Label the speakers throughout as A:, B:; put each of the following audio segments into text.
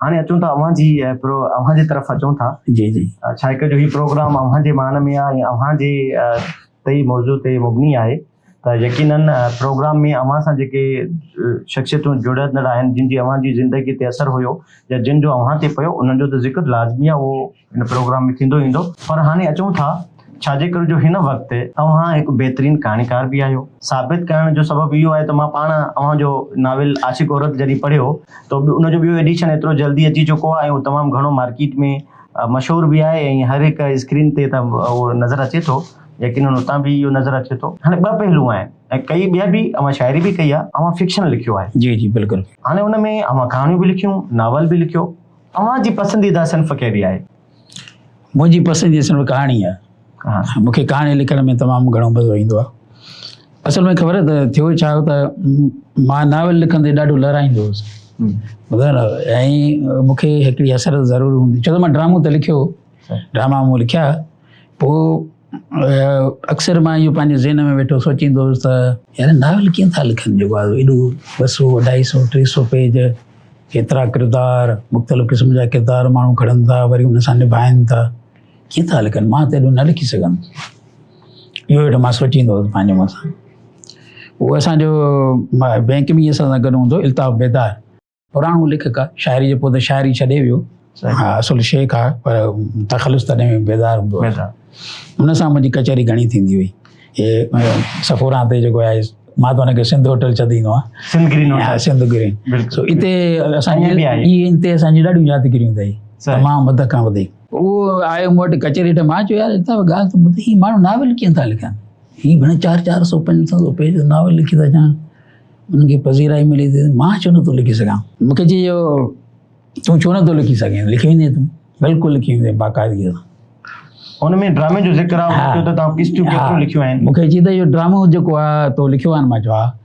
A: हाणे अचूं था अव्हां जे तरफ़ अचूं था।
B: जी जी।
A: छा हिकु जो ही प्रोग्राम अव्हां जे मान में आहे, अव्हां जे तई मौज़ू ते मुबनी आहे, त यकीनन प्रोग्राम में अव्हां सां जेके शख़्सियतूं जुड़ंदड़ आहिनि, जिन जी अव्हां जी ज़िंदगी ते असरु हुयो या जिन जो अव्हां ते पियो, उन्हनि जो त ज़िक्र लाज़मी आहे, उहो हिन प्रोग्राम में थींदो ईंदो। पर हाणे अचूं था छाजे करे जो हिन वक़्तु तव्हां हिकु बहितरीन कहाणीकार बि आहियो। साबित करण जो सबबु इहो आहे त मां पाण अव्हांजो नाविल आशिक़ औरत जॾहिं पढ़ियो त उनजो ॿियो एडिशन एतिरो जल्दी अची चुको आहे ऐं उहो तमामु घणो मार्केट में मशहूर भी आहे ऐं हर हिकु स्क्रीन ते त उहो नज़र अचे थो, यकीनन उतां बि इहो नज़र अचे थो। हाणे ॿ पहलू आहिनि ऐं कई ॿिया बि, अव्हां शाइरी बि कई आहे, अव्हां फिक्शन लिखियो आहे।
B: जी जी बिल्कुलु।
A: हाणे हुन में अव्हां कहाणियूं बि लिखियूं, नावल बि लिखियो, अव्हां जी पसंदीदा सिन्फ़ कहिड़ी आहे?
B: मुंहिंजी पसंदीदा सिन्फ़ कहाणी आहे। मूंखे कहाणी लिखण में तमामु घणो मज़ो ईंदो आहे। असल में ख़बर त थियो छा हो त मां नावल लिखंदे ॾाढो लड़ाईंदो हुउसि, ॿुधायो न। ऐं मूंखे हिकिड़ी असर ज़रूरु हूंदी, छो त मां ड्रामो त लिखियो, ड्रामा मूं लिखिया। पोइ अक्सर मां इहो पंहिंजे ज़हन में वेठो सोचींदो हुउसि त यार नावल कीअं था लिखनि, जेको आहे एॾो 200, 250, 300 पेज, केतिरा किरदार, मुख़्तलिफ़ क़िस्म जा किरदार माण्हू खणनि था, वरी हुन सां निभाइनि था, कीअं था लिखनि, मां त एॾो न लिखी सघंदुमि। इहो वेठो मां सोचींदो हुउसि पंहिंजे मथां। उहो असांजो बैंक में असां सां गॾु हूंदो इल्ताफ़ बेदार, पुराणो लेखक आहे, शाइरी जो पोइ त शाइरी छॾे वियो। हा, असुलु शेख आहे पर तख़लुस तॾहिं बेदार हूंदो आहे। हुन सां मुंहिंजी कचहरी घणी थींदी हुई। हे सफोरा ते जेको आहे, मां त हुनखे सिंध होटल चवंदो आहियां, सिंध ग्रीन। सो हिते असांजी ॾाढियूं यादगिरियूं अथई, तमामु वध खां वधीक। उहो आयो मूं वटि कचहरी ते, मां चयो यार इल्ताफ़ ॻाल्हि त ॿुध, हीअ माण्हू नावल कीअं था लिखनि, हीअ भेण 400, 500 पेज नावल लिखी था अचनि, उनखे पज़ीराई मिली थी, मां छो नथो लिखी सघां। मूंखे चयो तूं छो नथो लिखी सघें, लिखी वेंदे तूं, बिल्कुलु लिखी वेंदे बाक़ाइदगीअ सां। हुन में ड्रामे जो ज़िक्र आहे, त तव्हां किश्तियूं केतिरियूं लिखियूं आहिनि? मूंखे चई त इहो ड्रामो जेको आहे तो लिखियो आहे। मां चयो हा।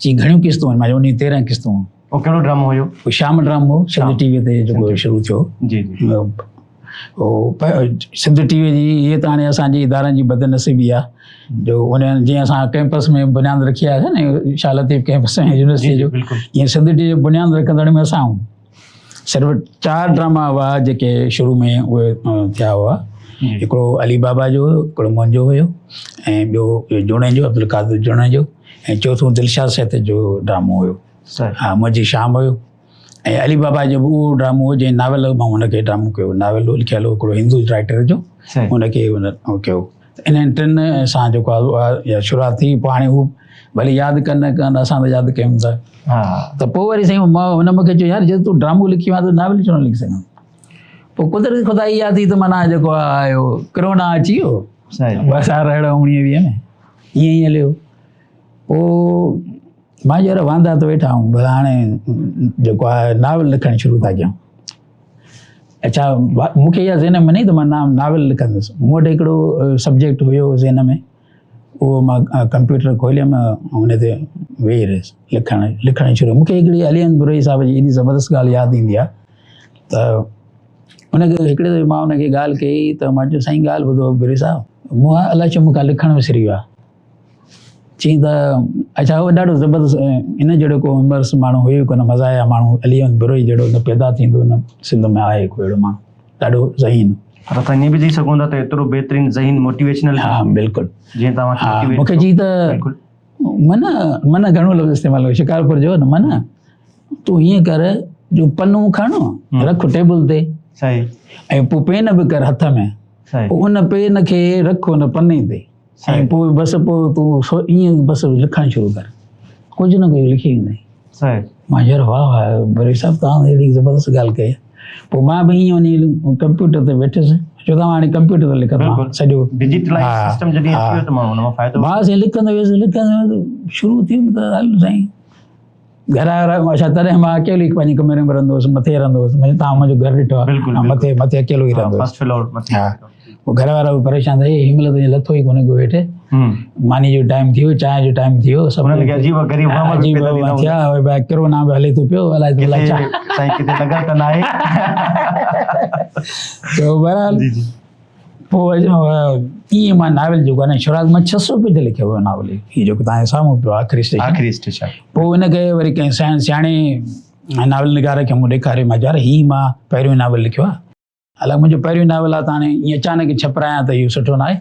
B: चई घणियूं किस्तूं आहिनि? मां चयो 13 किस्तूं। उहो कहिड़ो ड्रामो हुयो? शाम ड्रामो, सिंध टीवी ते जेको शुरू थियो। जी जी। सिंध टीवी जी इहे त हाणे असांजी इदारनि जी बदनसीबी आहे, जो उन जीअं असां कैंपस में बुनियाद रखी आहे न, शाह लतीफ़ कैंपस में यूनिवर्सिटी जो, ईअं सिंध टीवी जो बुनियाद रखंदड़ में असां आहियूं। सिर्फ़ु 4 ड्रामा हुआ जेके शुरू में उहे थिया हुआ। हिकिड़ो अली बाबा जो हुयो, हिकिड़ो मुंहिंजो हुयो, ऐं ॿियो जुणे जो, अब्दुल कादिर जुणे जो, ऐं चौथों दिलशाद सेठ जो ड्रामो हुयो। हा, मुंहिंजी शाम हुयो। ऐं अली बाबा जो उहो ड्रामो हो जंहिं नावल मां हुनखे ड्रामो कयो, नावल लिखियलु हिकिड़ो हिंदू राइटर जो, हुनखे हुन कयो। इन्हनि 3 सां जेको आहे शुरूआति थी। पोइ हाणे हू भले यादि कनि कनि, असां त यादि कयूं था। त पोइ वरी साईं हुन मूंखे चयो यार जॾहिं तूं ड्रामो लिखी आहे त नावल छो न लिखी सघां। पोइ कुदरती ख़ुदा इहा थी त माना जेको आहे कोरोना अची वियो, 2019-20 में ईअं ई हलियो। पोइ मां यार वांदा त वेठा आहियूं, भला हाणे जेको आहे नावल लिखणु शुरू था कयूं। अच्छा, मूंखे इहा ज़हन में न त मां नावल लिखंदुसि। मूं वटि हिकिड़ो सब्जेक्ट हुयो ज़हन में, उहो मां कंप्यूटर खोलियमि, हुन ते वेही रहियुसि लिखणु शुरू। मूंखे हिकिड़ी अली अहमद बुरई साहिब जी एॾी ज़बरदस्त ॻाल्हि यादि ईंदी आहे त हुनखे हिकिड़े दफ़े मां हुनखे ॻाल्हि कई त मां चयो साईं ॻाल्हि ॿुधो बुरई साहिबु, मूं अलाए छो मूंखां लिखणु विसरी वियो आहे। चई त अच्छा, उहो ॾाढो ज़बरदस्त इन जहिड़ो को हुमर्स माण्हू हुयो कोन, मज़ा आया माण्हू। अली अहमद बुरई जहिड़ो न पैदा थींदो न सिंध में आहे कोई अहिड़ो माण्हू, ॾाढो ज़हीन। पर असां ईअं बि चई सघूं था त एतिरो बहितरीनु ज़हीन मोटिवेशनल। हा बिल्कुलु, जीअं तव्हां मूंखे चई त मन घणो लफ़्ज़ इस्तेमालु कयो शिकारपुर जो न, मन तूं हीअं कर जो पन्नो खणो रख टेबल ते, ऐं पोइ पेन बि कर हथ में, पोइ उन पेन खे रख उन पने ते, ऐं पोइ बसि पोइ तूं ईअं बसि लिखणु शुरू कर, कुझु न कुझु लिखी वेंदई। मां यार वाह वाह बुरई साहिबु, तव्हां अहिड़ी ज़बरदस्त ॻाल्हि कई। पोइ मां बि ईअं वञी कंप्यूटर ते वेठुसि, छो त हाणे कंप्यूटर ते लिखंदो सॼो डिजिटलाइज़ सिस्टम जॾहिं अची वियो त माण्हू हुन मां फ़ाइदो। मां साईं लिखंदो वियुसि शुरू थी त हल साईं घर वारा, अच्छा तॾहिं मां अकेलो ई पंहिंजे कमरे में रहंदो हुउसि, मथे रहंदो हुउसि। तव्हां मुंहिंजो घरु ॾिठो आहे, मथे अकेलो ई रहंदो हुउसि। हा, पोइ घर वारा बि परेशान थिए, हिनमहिल त लथो ई कोन्हे को वेठे, मानी जो टाइम थियो, चांहि जो टाइम थियो, सभु थिया, कोरोना बि हले थो पियो, अलाए बहरहाल। पोइ ईअं मां नावल जेको आहे न, शुरूआति मां 600 पेज लिखियो हुयो नावल, हीअ जेको तव्हांजे साम्हूं पियो आख़िरी स्टेशन। पोइ हिनखे वरी कंहिं सियाणे ऐं नावल निगार खे मूं ॾेखारियो मां यार हीउ मां पहिरियों नावल लिखियो आहे, हालांकि मुंहिंजो पहिरियों नावल आहे त हाणे ईअं अचानक छपरायां त इहो सुठो न आहे,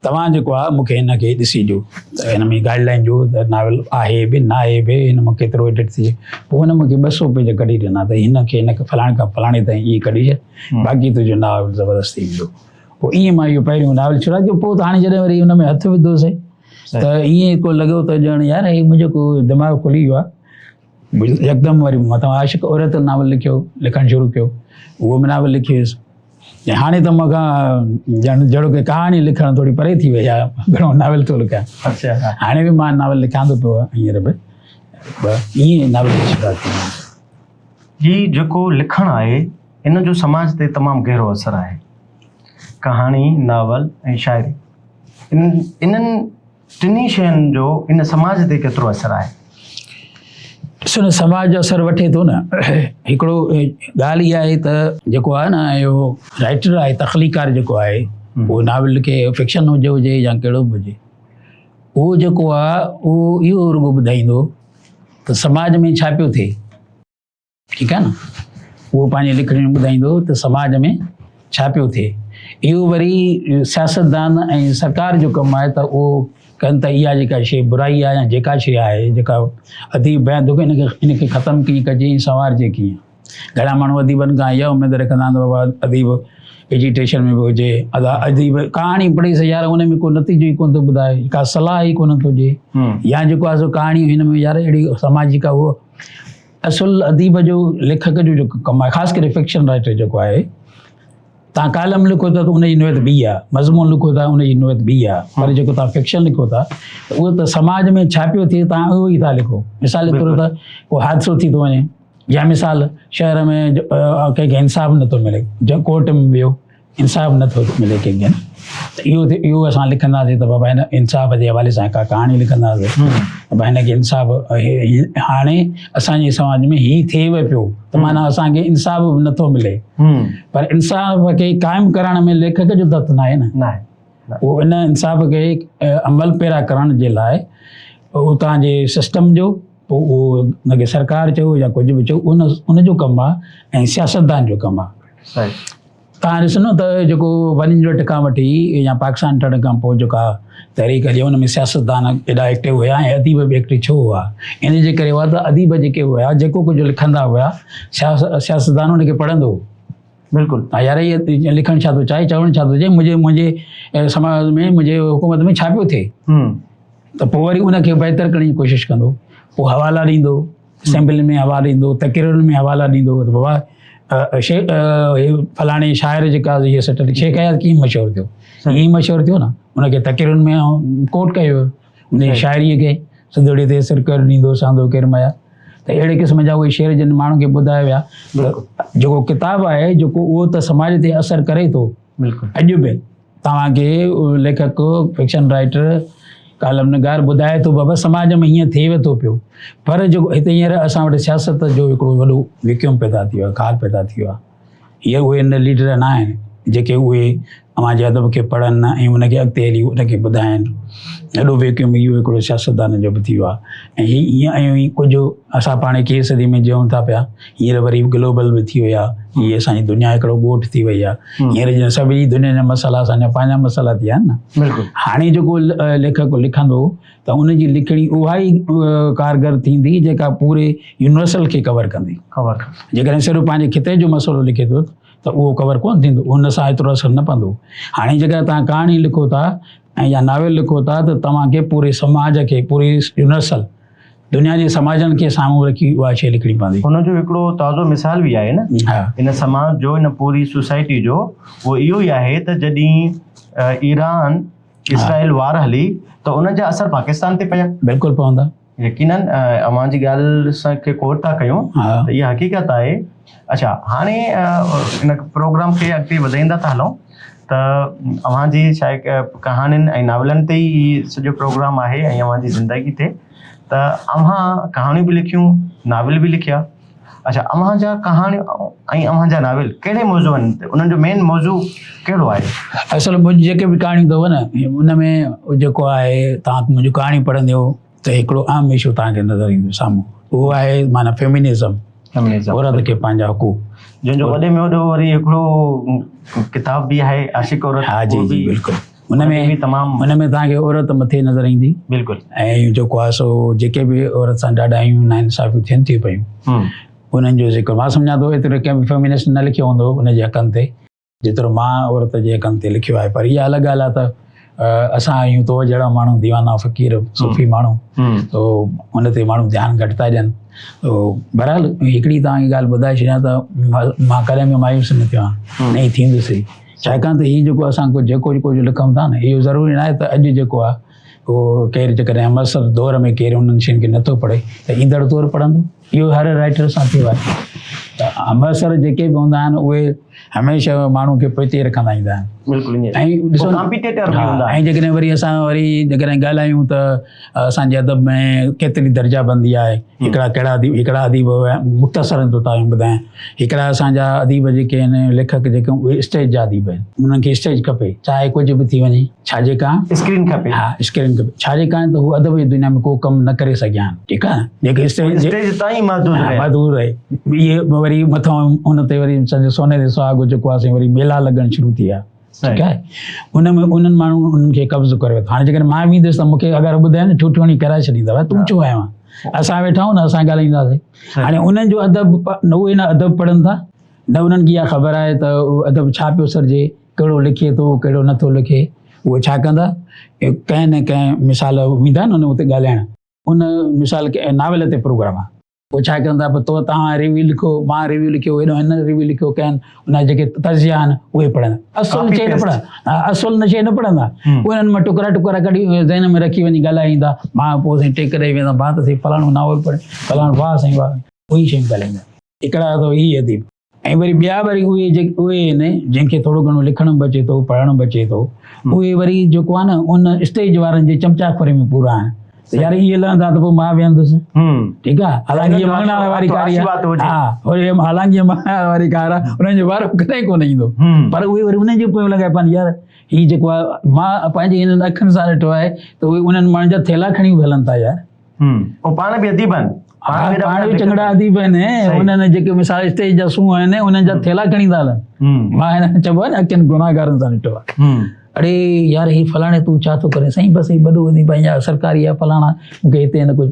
B: तव्हां जेको आहे मूंखे हिनखे ॾिसी ॾियो त हिन में गाइडलाइन ॾियो त नावल आहे बि न आहे बि, हिन मां केतिरो एडिट थिए। पोइ हुन मूंखे 200 पेज कढी ॾिना त हिनखे फलाणे खां फलाणे ताईं इहे कढी छॾ, बाक़ी तुंहिंजो नावल ज़बरदस्त थी वेंदो। पोइ ईअं मां इहो पहिरियों नावल छुड़ा कयो। पोइ त हाणे जॾहिं वरी हुन में हथु विधोसीं त ईअं को लॻो त ॼण यार हीउ मुंहिंजो को दिमाग़ु खुली वियो आहे यकदमि। वरी मथां आशिक़ औरत नावल लिखणु शुरू कयो, उहो बि नावल लिखी वियुसि। ऐं हाणे त मूंखां ॼण जहिड़ो की कहाणी लिखणु थोरी परे थी वई आहे, घणो नावल थो लिखां।
A: अच्छा,
B: हाणे बि मां नावल लिखां थो पियो हींअर बि, ईअं नावल लिखी
A: ही जेको लिखणु आहे इन जो समाज ते तमामु गहिरो असरु आहे। कहाणी, नावल ऐं शाइरी, इन्हनि टिनी शयुनि जो इन समाज ते केतिरो असरु आहे?
B: ॾिसो न, समाज जो असरु वठे थो न। हिकिड़ो ॻाल्हि इहा आहे त जेको आहे न इहो राइटर आहे, तख़लीकार जेको आहे, उहो नावल खे फिक्शन हुजे या कहिड़ो बि हुजे, उहो जेको आहे उहो इहो रुॻो ॿुधाईंदो त समाज में छा पियो थिए, ठीकु आहे न। उहो पंहिंजी लिखणी में ॿुधाईंदो त समाज में छा पियो थिए। इहो वरी सियासतदान ऐं सरकार जो कमु आहे त उहो कनि त इहा जेका शइ बुराई आहे या जेका शइ आहे जेका अदीब बयान थो कयो इनखे ख़तमु कीअं कजे, संवारजे कीअं। घणा माण्हू अदीबनि खां इहा उमेदु रखंदा आहिनि त बाबा अदीब एजुटेशन में बि हुजे, अदीब कहाणी पढ़ी सही यार हुन में को नतीजो ई कोन थो ॿुधाए, का सलाह ई कोन थो ॾिए, या जेको आहे सो कहाणी हिन में यार अहिड़ी सामाजिक आहे। उहो असुलु अदीब जो लेखक जो जेको कमु आहे, ख़ासि करे फिक्शन राइटर जेको आहे, तव्हां कालम लिखो था त उनजी नोयत ॿी आहे, मज़मून लिखो था उनजी नोयत ॿी आहे, पर जेको तव्हां फिक्शन लिखो था त उहो त समाज में छा पियो थिए तव्हां उहो ई था लिखो। मिसाल जे तौर त को हादिसो थी थो वञे, या मिसाल शहर में कंहिंखे इंसाफ़ नथो मिले, कोर्ट में वियो इंसाफ़ नथो मिले कंहिंखे न, त इहो असां लिखंदासीं त बाबा हिन इंसाफ़ जे हवाले सां का कहाणी लिखंदासीं त भाई हिनखे इंसाफ़ हाणे असांजे समाज में हीउ थिए पियो त माना असांखे इंसाफ़ बि नथो मिले। पर इंसाफ़ खे क़ाइमु करण में लेखक जो दफ़्तरु न आहे न, उहो इन इंसाफ़ खे अमल पैरा करण जे लाइ उतां जे सिस्टम जो, पोइ उहो हुनखे सरकार चयो या कुझु बि चयो उनजो कमु आहे ऐं सियासतदान जो कमु आहे। तव्हां ॾिसो न त जेको वञ वटि खां वठी या पाकिस्तान ठहण खां पोइ जेका तहरीक जी हुन में सियासतदान एॾा एक्टिव हुया ऐं अदीब बि एक्टिव छो हुआ, इन जे करे हुआ त अदीब जेके हुआ जेको कुझु लिखंदा हुआ सियासतदान हुनखे पढ़ंदो। बिल्कुलु हा यार इहे लिखणु छा थो चाहे, चवणु छा थो चए, मुंहिंजे समाज में मुंहिंजे हुकूमत में छा पियो थिए, त पोइ वरी उनखे बहितर करण जी कोशिशि कंदो। पोइ हवाला ॾींदो, असेंबली में हवाला ॾींदो, तक़रीरुनि में हवाला ॾींदो त बाबा फलाणे शाइर जेका हीअ सटल शेख हयात कीअं मशहूरु थियो, ईअं मशहूरु थियो न, हुनखे तक़रीरुनि में कोट कयो उन शाइरीअ खे, सिंधड़ीअ ते सिरकर ॾींदो सांदो किरमया, त अहिड़े क़िस्म जा उहे शेर जिन माण्हुनि खे ॿुधाया विया। जेको किताबु आहे जेको उहो त समाज ते असरु करे थो। अॼु बि तव्हांखे लेखक फिक्शन राइटर कालम निगार ॿुधाए थो बाबा समाज में हीअं थिए थो पियो, पर जेको हिते हींअर असां वटि सियासत जो हिकिड़ो वॾो वैक्यूम पैदा थी वियो आहे, खाल पैदा थी वियो आहे। हीअ उहे न लीडर न आहिनि जेके उहे अवांजे अदब खे पढ़नि ऐं उनखे अॻिते हली उनखे ॿुधाइनि। एॾो वैक्यूम इहो हिकिड़ो सियासतदान जो बि थी वियो आहे। ऐं हीअं ऐं कुझु असां पाण कीअं सदी में जियूं था पिया, हींअर वरी ग्लोबल बि थी वई आहे, हीअ असांजी दुनिया हिकिड़ो ॻोठ थी वई आहे। हींअर जीअं सभिनी दुनिया जा मसाला असांजा पंहिंजा मसाला थी विया आहिनि न। हाणे जेको लेखक लिखंदो त उनजी लिखणी उहा ई कारगर थींदी जेका पूरे यूनिवर्सल खे कवर कंदी। जेकॾहिं सिर्फ़ु पंहिंजे खिते जो मसइलो लिखे थो त उहो कवर कोन थींदो, उन सां एतिरो असरु न पवंदो। हाणे जेका तव्हां कहाणी लिखो था ऐं या नावेल लिखो था त तव्हांखे पूरे समाज खे, पूरे यूनिवर्सल दुनिया जे समाजनि खे साम्हूं रखी उहा शइ लिखणी पवंदी।
A: हुनजो हिकिड़ो ताज़ो मिसाल बि आहे न, इन समाज जो, इन पूरी सोसाइटी जो, उहो इहो ई आहे त जॾहिं ईरान इसराइल वार हली त उन जा असर पाकिस्तान ते पिया। बिल्कुलु पवंदा, यकीनन। अवां जी ॻाल्हि खे कोट था कयूं त इहा हक़ीक़त आहे। अच्छा, हाणे इन प्रोग्राम खे अॻिते वधाईंदा था हलूं त अवां जी छा कहाणियुनि ऐं नावलनि ते ई सॼो प्रोग्राम आहे ऐं अवां जी ज़िंदगी ते, त अव्हां कहाणियूं बि लिखियूं, नावल बि लिखिया। अच्छा, अव्हां जा कहाणियूं ऐं अव्हां जा नावल कहिड़े मौज़ूअनि ते, उन्हनि जो मेन मौज़ू कहिड़ो आहे? असुलु मुंहिंजी जेके बि कहाणियूं अथव न, उन में जेको आहे तव्हां मुंहिंजूं कहाणियूं पढ़ंदो त हिकिड़ो आम इशू तव्हांखे नज़र ईंदो साम्हूं, उहो आहे माना फेमिनिज़म।
B: औरत खे पंहिंजा हुकूक।
A: जंहिंजो वॾे में वॾो वरी हिकिड़ो किताब बि आहे आशिक़ औरत।
B: हा जी जी बिल्कुलु।
A: हुन
B: हुनमें
A: में तमामु
B: हुनमें तव्हांखे औरत मथे नज़र ईंदी।
A: बिल्कुलु।
B: ऐं जेको आहे सो जेके बि औरत सां ॾाढायूं नाइंसाफ़ियूं थियनि थियूं पियूं उन्हनि जो ज़िक्र मां सम्झां थो एतिरो कंहिं बि फेमिनिस्ट न लिखियो हूंदो उनजे हक़नि ते जेतिरो मां औरत जे हक़नि ते लिखियो आहे। पर इहा अलॻि ॻाल्हि आहे त असां आहियूं तो जहिड़ा माण्हू दीवाना फ़क़ीर सूफ़ी माण्हू तो हुन ते माण्हू ध्यानु घटि था ॾियनि। तो बहरहाल हिकिड़ी तव्हांखे ॻाल्हि ॿुधाए छॾियां त मां कॾहिं बि मायूस न थियो आहियां, न ई थींदुसि। छाकाणि त हीउ जेको असां जेको लिखूं था न इहो ज़रूरी न आहे त अॼु जेको आहे उहो केरु जेकॾहिं अमृतसर दौर में केरु उन्हनि शयुनि खे नथो पढ़े त ईंदड़ दौर पढ़ंदो। इहो हर राइटर सां थियो आहे त अमृतसर जेके बि हूंदा आहिनि उहे हमेशह माण्हू खे पोइते रखंदा ईंदा आहिनि। ऐं ॾिसो ऐं जेकॾहिं वरी असां वरी जेकॾहिं ॻाल्हायूं त असांजे अदब में केतिरी दर्जाबंदी आहे। हिकिड़ा अदीब मुख़्तसर थो तव्हांखे ॿुधायां, हिकिड़ा असांजा अदीब जेके आहिनि लेखक जेके उहे स्टेज जा अदीब आहिनि। उन्हनि खे स्टेज खपे चाहे कुझु बि थी वञे। छाजे कारण
A: स्क्रीन खपे।
B: हा स्क्रीन खपे। छाजे कारण त हू अदब जी दुनिया में को कमु न करे सघिया आहिनि। ठीकु आहे जेके स्टेज ताईं महदूद रहे। इहे वरी मथां हुन ते वरी सोने ते सुहागो जेको आहे वरी मेला लॻणु शुरू थी विया। ठीकु आहे उनमें उन्हनि माण्हुनि उन्हनि खे कब्ज़ करे वरितो। हाणे जेकॾहिं मां वेंदुसि त मूंखे अगरि ॿुधाए न ठूठियोणी कराए छॾींदव तूं छो आयो आहे। असां वेठा आहियूं न असां ॻाल्हाईंदासीं। हाणे उन्हनि जो अदब न उहे न अदब पढ़नि था न उन्हनि खे इहा ख़बर आहे त अदब छा पियो सरिजे, कहिड़ो लिखे थो कहिड़ो नथो लिखे। उहे छा कंदा कंहिं न कंहिं मिसाल वेंदा आहिनि उते ॻाल्हाइण उन मिसाल के नावेल ते प्रोग्राम आहे वो छा कंदा तो तव्हां रिव्यू लिखो मां रिव्यू लिखियो हेॾो हिन रिव्यू लिखियो कनि उन जेके तर्जिया आहिनि उहे पढ़ंदा। असुल शइ न पढ़ंदा, असुल शइ न पढ़ंदा। उन्हनि मां टुकड़ा कढी ज़हन में रखी वञी ॻाल्हाईंदा। मां पोइ साईं टेक ॾेई वेंदा मां त साईं फलाणो नावल पढ़े फलाणो वाह साईं वाह उहे शयूं ॻाल्हाईंदा। हिकिड़ा त ई अदीब ऐं वरी ॿिया वरी उहे जेके उहे आहिनि जंहिंखे थोरो घणो लिखणु बचे थो पढ़णु बचे थो उहे वरी जेको आहे न उन स्टेज वारनि जे चमचाखोरी में पूरा आहिनि। यार ये लहंदा त पोइ मां वेहंदुसि। ठीकु आहे हालांकि मंगणा वारी कारी आहे। हा हालांकि मंगणा वारी कार आहे उन्हनि जो वारो कॾहिं कोन ईंदो पर उहे वरी उन्हनि जो पोइ लॻाए पानि यार हीउ जेको आहे मां पंहिंजे हिननि अखियुनि सां ॾिठो आहे त उहे उन्हनि माण्हुनि जा थेला खणी हलनि था यार।
A: पाण बि अदीब आहिनि
B: पाण बि चङड़ा अदीब आहिनि। उन्हनि जेके मिसाल स्टेज जा सूंहं आहिनि उन्हनि जा थेला खणी था हलनि। मां हिन चइबो आहे न अखियुनि गुनाहगारनि सां ॾिठो आहे। अड़े यार ही फलाणे तूं छा थो करे साईं बसि वॾो वधी पंहिंजा सरकारी आहे फलाणा मूंखे हिते न कुझु।